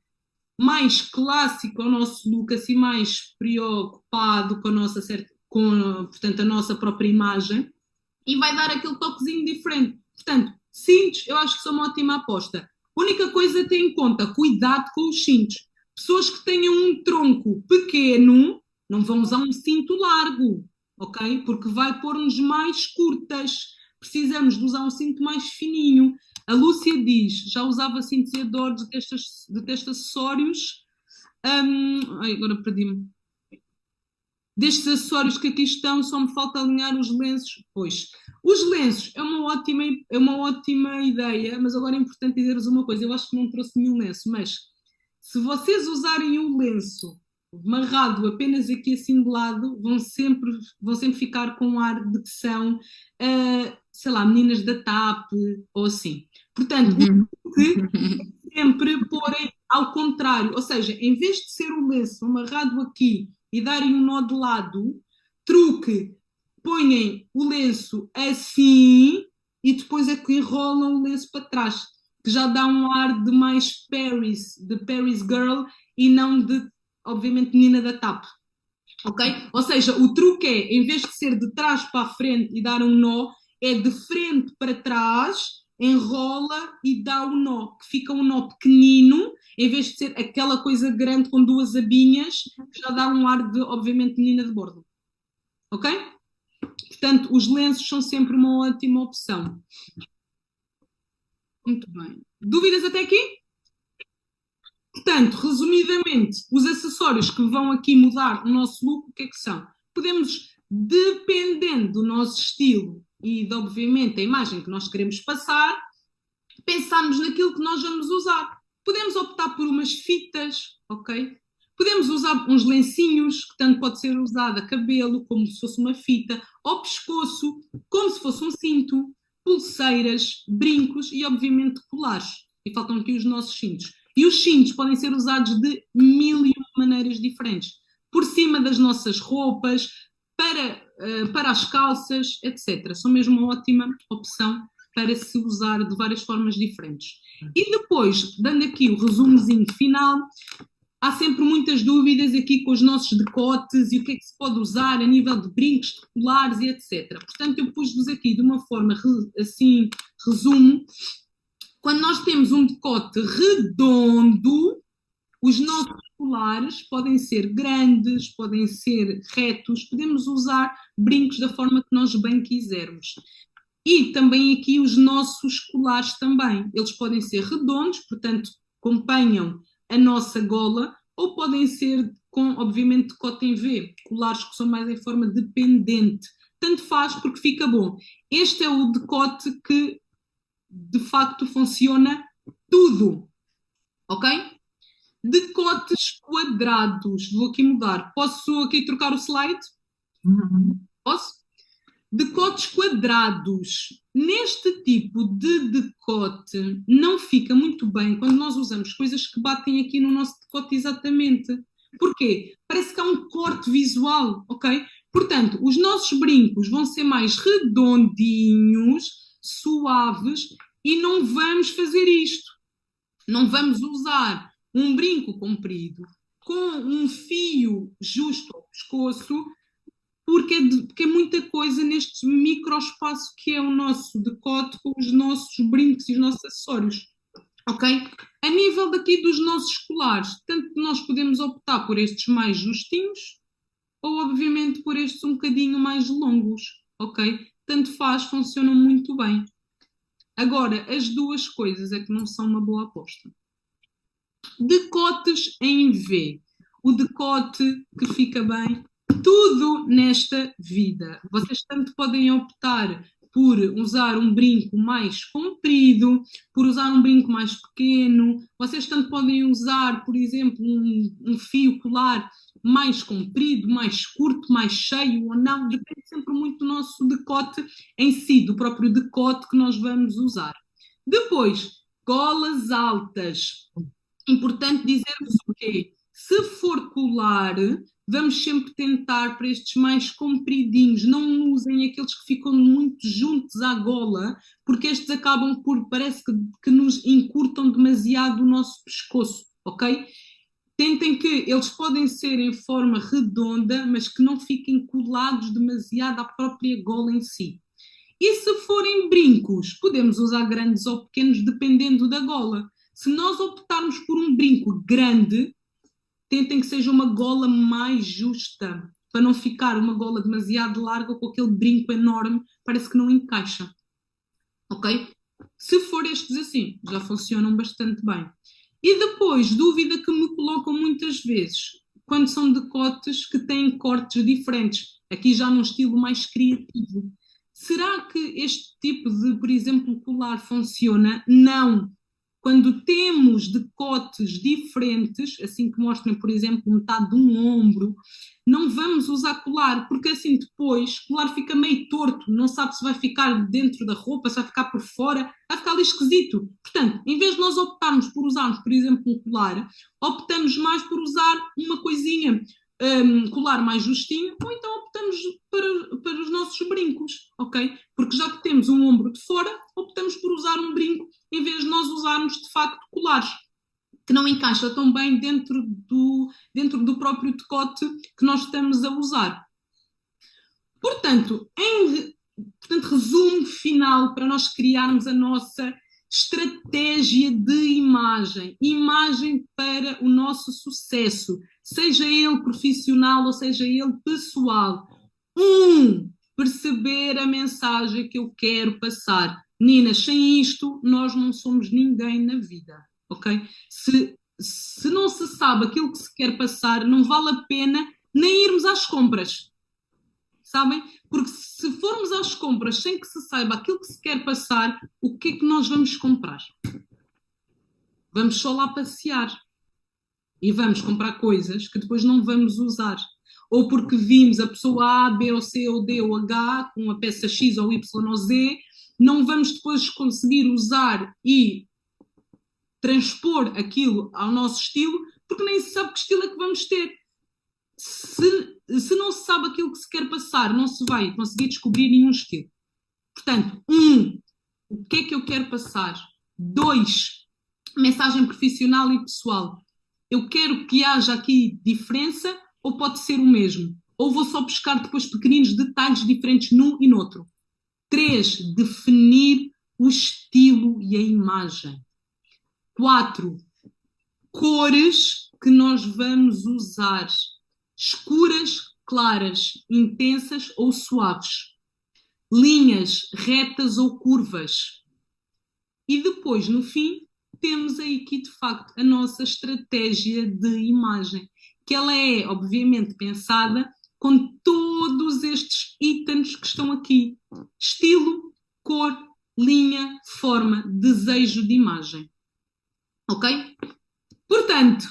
mais clássico ao nosso look, assim mais preocupado com a nossa, portanto, a nossa própria imagem, e vai dar aquele toquezinho diferente. Portanto, cintos, eu acho que são uma ótima aposta. Única coisa a ter em conta: cuidado com os cintos. Pessoas que tenham um tronco pequeno não vão usar um cinto largo, ok? Porque vai pôr-nos mais curtas. Precisamos de usar um cinto mais fininho. A Lúcia diz: já usava cintos e adoro, detesto acessórios. Agora perdi-me. Destes acessórios que aqui estão, só me falta alinhar os lenços. Pois, os lenços é uma ótima ideia, mas agora é importante dizer-vos uma coisa: eu acho que não trouxe nenhum lenço, mas se vocês usarem o lenço amarrado apenas aqui assim de lado, vão sempre ficar com um ar de que são, sei lá, meninas da TAP ou assim. Portanto, sempre porem ao contrário, ou seja, em vez de ser o lenço amarrado aqui e darem um nó de lado, truque: ponham o lenço assim e depois é que enrolam o lenço para trás, que já dá um ar de mais de Paris Girl, e não de, obviamente, menina da TAP. Ok? Ou seja, o truque é, em vez de ser de trás para a frente e dar um nó, é de frente para trás, enrola e dá um nó, que fica um nó pequenino, em vez de ser aquela coisa grande com duas abinhas, que já dá um ar de, obviamente, menina de bordo. Ok? Portanto, os lenços são sempre uma ótima opção. Muito bem. Dúvidas até aqui? Portanto, resumidamente, os acessórios que vão aqui mudar o nosso look, o que é que são? Podemos, dependendo do nosso estilo e, obviamente, da imagem que nós queremos passar, pensarmos naquilo que nós vamos usar. Podemos optar por umas fitas, ok? Podemos usar uns lencinhos, que tanto pode ser usado a cabelo, como se fosse uma fita, ao pescoço, como se fosse um cinto, pulseiras, brincos e, obviamente, colares. E faltam aqui os nossos cintos. E os cintos podem ser usados de mil e uma maneiras diferentes. Por cima das nossas roupas, para as calças, etc. São mesmo uma ótima opção para se usar de várias formas diferentes. E depois, dando aqui o resumozinho final, há sempre muitas dúvidas aqui com os nossos decotes e o que é que se pode usar a nível de brincos, de colares e etc. Portanto, eu pus-vos aqui de uma forma assim, resumo. Quando nós temos um decote redondo, os nossos colares podem ser grandes, podem ser retos, podemos usar brincos da forma que nós bem quisermos. E também aqui os nossos colares também. Eles podem ser redondos, portanto, acompanham a nossa gola, ou podem ser com, obviamente, decote em V, colares que são mais em forma dependente tanto faz porque fica bom. Este é o decote que de facto funciona tudo, ok? Decotes quadrados. Vou aqui mudar. Posso aqui trocar o slide? Posso? Decotes quadrados. Neste tipo de decote não fica muito bem quando nós usamos coisas que batem aqui no nosso decote exatamente. Porquê? Parece que há um corte visual, ok? Portanto, os nossos brincos vão ser mais redondinhos, suaves e não vamos fazer isto. Não vamos usar um brinco comprido com um fio justo ao pescoço, porque é muita coisa neste microespaço que é o nosso decote com os nossos brincos e os nossos acessórios. Ok? A nível daqui dos nossos colares, tanto nós podemos optar por estes mais justinhos ou, obviamente, por estes um bocadinho mais longos. Ok? Tanto faz, funcionam muito bem. Agora, as duas coisas é que não são uma boa aposta. Decotes em V. O decote que fica bem. Tudo nesta vida. Vocês tanto podem optar por usar um brinco mais comprido, por usar um brinco mais pequeno. Vocês tanto podem usar, por exemplo, um fio colar mais comprido, mais curto, mais cheio ou não. Depende sempre muito do nosso decote em si, do próprio decote que nós vamos usar. Depois, golas altas. Importante dizermos o quê? Se for colar, vamos sempre tentar para estes mais compridinhos. Não usem aqueles que ficam muito juntos à gola, porque estes acabam por, parece que nos encurtam demasiado o nosso pescoço, ok? Tentem que eles podem ser em forma redonda, mas que não fiquem colados demasiado à própria gola em si. E se forem brincos, podemos usar grandes ou pequenos, dependendo da gola. Se nós optarmos por um brinco grande, tentem que seja uma gola mais justa, para não ficar uma gola demasiado larga com aquele brinco enorme, parece que não encaixa. Ok? Se for estes assim, já funcionam bastante bem. E depois, dúvida que me colocam muitas vezes, quando são decotes que têm cortes diferentes, aqui já num estilo mais criativo. Será que este tipo de, por exemplo, colar funciona? Não. Quando temos decotes diferentes, assim que mostrem, por exemplo, metade de um ombro, não vamos usar colar, porque assim depois o colar fica meio torto, não sabe se vai ficar dentro da roupa, se vai ficar por fora, vai ficar ali esquisito. Portanto, em vez de nós optarmos por usarmos, por exemplo, um colar, optamos mais por usar uma coisinha, colar mais justinho, ou então optamos para os nossos brincos, ok? Porque já que temos um ombro de fora, optamos por usar um brinco em vez de nós usarmos de facto colares, que não encaixa tão bem dentro do próprio decote que nós estamos a usar. Portanto, resumo final para nós criarmos a nossa estratégia de imagem para o nosso sucesso, seja ele profissional ou seja ele pessoal. Perceber a mensagem que eu quero passar. Meninas, sem isto, nós não somos ninguém na vida, ok? Se não se sabe aquilo que se quer passar, não vale a pena nem irmos às compras, sabem? Porque se formos às compras sem que se saiba aquilo que se quer passar, o que é que nós vamos comprar? Vamos só lá passear e vamos comprar coisas que depois não vamos usar. Ou porque vimos a pessoa A, B, ou C, ou D, ou H, com a peça X, ou Y, ou Z, não vamos depois conseguir usar e transpor aquilo ao nosso estilo, porque nem se sabe que estilo é que vamos ter. Se não se sabe aquilo que se quer passar, não se vai conseguir descobrir nenhum estilo. Portanto, o que é que eu quero passar? 2, mensagem profissional e pessoal. Eu quero que haja aqui diferença ou pode ser o mesmo? Ou vou só buscar depois pequeninos detalhes diferentes num e noutro? 3, definir o estilo e a imagem. 4, cores que nós vamos usar. Escuras, claras, intensas ou suaves. Linhas retas ou curvas. E depois, no fim, temos aí aqui, de facto, a nossa estratégia de imagem, que ela é, obviamente, pensada com todos estes itens que estão aqui: estilo, cor, linha, forma, desejo de imagem. Ok? Portanto,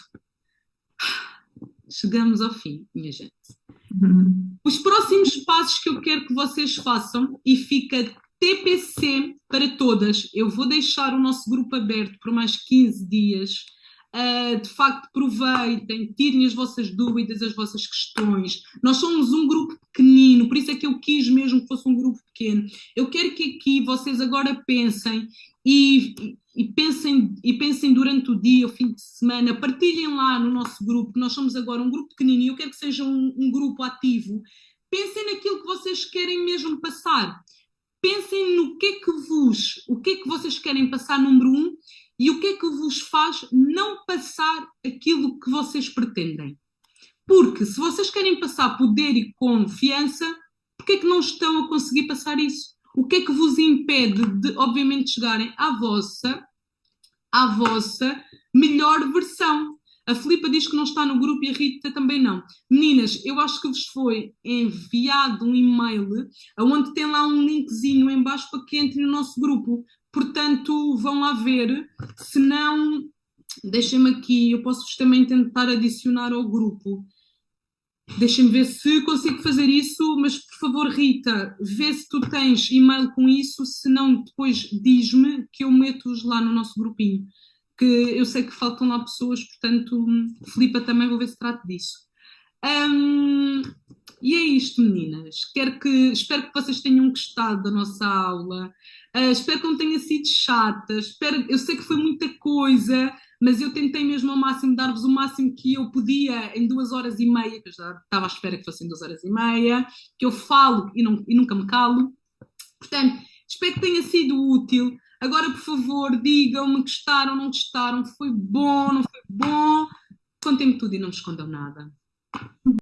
chegamos ao fim, minha gente. Os próximos passos que eu quero que vocês façam, e fica TPC para todas, eu vou deixar o nosso grupo aberto por mais 15 dias. De facto, aproveitem, tirem as vossas dúvidas, as vossas questões. Nós somos um grupo pequenino, por isso é que eu quis mesmo que fosse um grupo pequeno. Eu quero que aqui vocês agora pensem e pensem durante o dia, o fim de semana, partilhem lá no nosso grupo. Nós somos agora um grupo pequenino e eu quero que seja um grupo ativo. Pensem naquilo que vocês querem mesmo passar. Pensem no o que é que vocês querem passar, número 1, e o que é que vos faz não passar aquilo que vocês pretendem. Porque se vocês querem passar poder e confiança, porque é que não estão a conseguir passar isso? O que é que vos impede de, obviamente, chegarem à vossa melhor versão? A Filipa diz que não está no grupo e a Rita também não. Meninas, eu acho que vos foi enviado um e-mail onde tem lá um linkzinho em baixo para que entrem no nosso grupo. Portanto, vão lá ver. Se não, deixem-me aqui, eu posso-vos também tentar adicionar ao grupo. Deixem-me ver se consigo fazer isso, mas por favor, Rita, vê se tu tens e-mail com isso, se não depois diz-me que eu meto-os lá no nosso grupinho, que eu sei que faltam lá pessoas, portanto, Filipa, também vou ver se trato disso. E é isto, meninas. Espero que vocês tenham gostado da nossa aula. Espero que não tenha sido chata. Eu sei que foi muita coisa, mas eu tentei mesmo ao máximo dar-vos o máximo que eu podia em 2 horas e meia, que eu já estava à espera que fossem 2 horas e meia, que eu falo e nunca me calo. Portanto, espero que tenha sido útil. Agora, por favor, digam-me, gostaram, não gostaram, foi bom, não foi bom. Contem-me tudo e não me escondam nada.